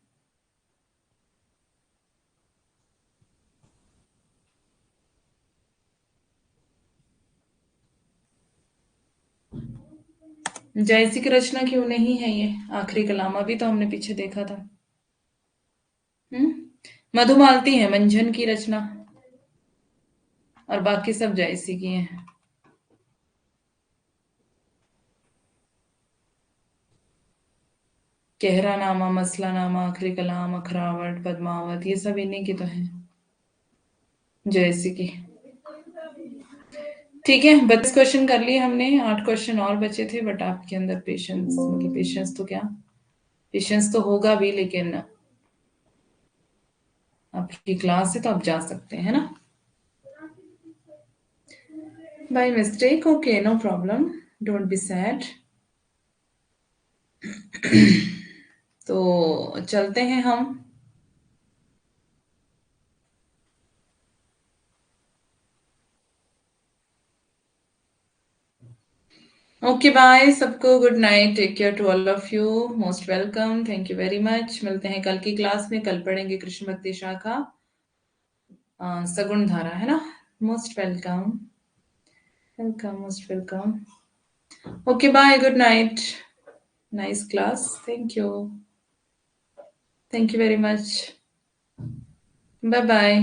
जायसी की रचना क्यों नहीं है ये आखिरी कलाम? अभी तो हमने पीछे देखा था। मधुमालती है मंझन की रचना, और बाकी सब जायसी की हैं। कहरा नामा, मसला नामा, आखिरी कलाम, अखरावट, पद्मावत, ये सब इन्हीं की तो है, जायसी की। ठीक है, 32 क्वेश्चन कर लिए हमने। 8 क्वेश्चन और बचे थे, बट आपके अंदर पेशेंस, मतलब पेशेंस तो क्या, पेशेंस तो होगा भी, लेकिन आपकी क्लास है तो आप जा सकते हैं, है ना? By mistake, okay, no problem, don't be sad. तो चलते हैं हम। ओके बाय सबको, good night, take care to all of you, most welcome, thank you very much. मिलते हैं कल की क्लास में। कल पढ़ेंगे कृष्ण भक्ति शाखा, सगुण धारा, है ना? Most welcome, welcome, most welcome. Okay bye, good night, nice class, thank you very much, bye bye.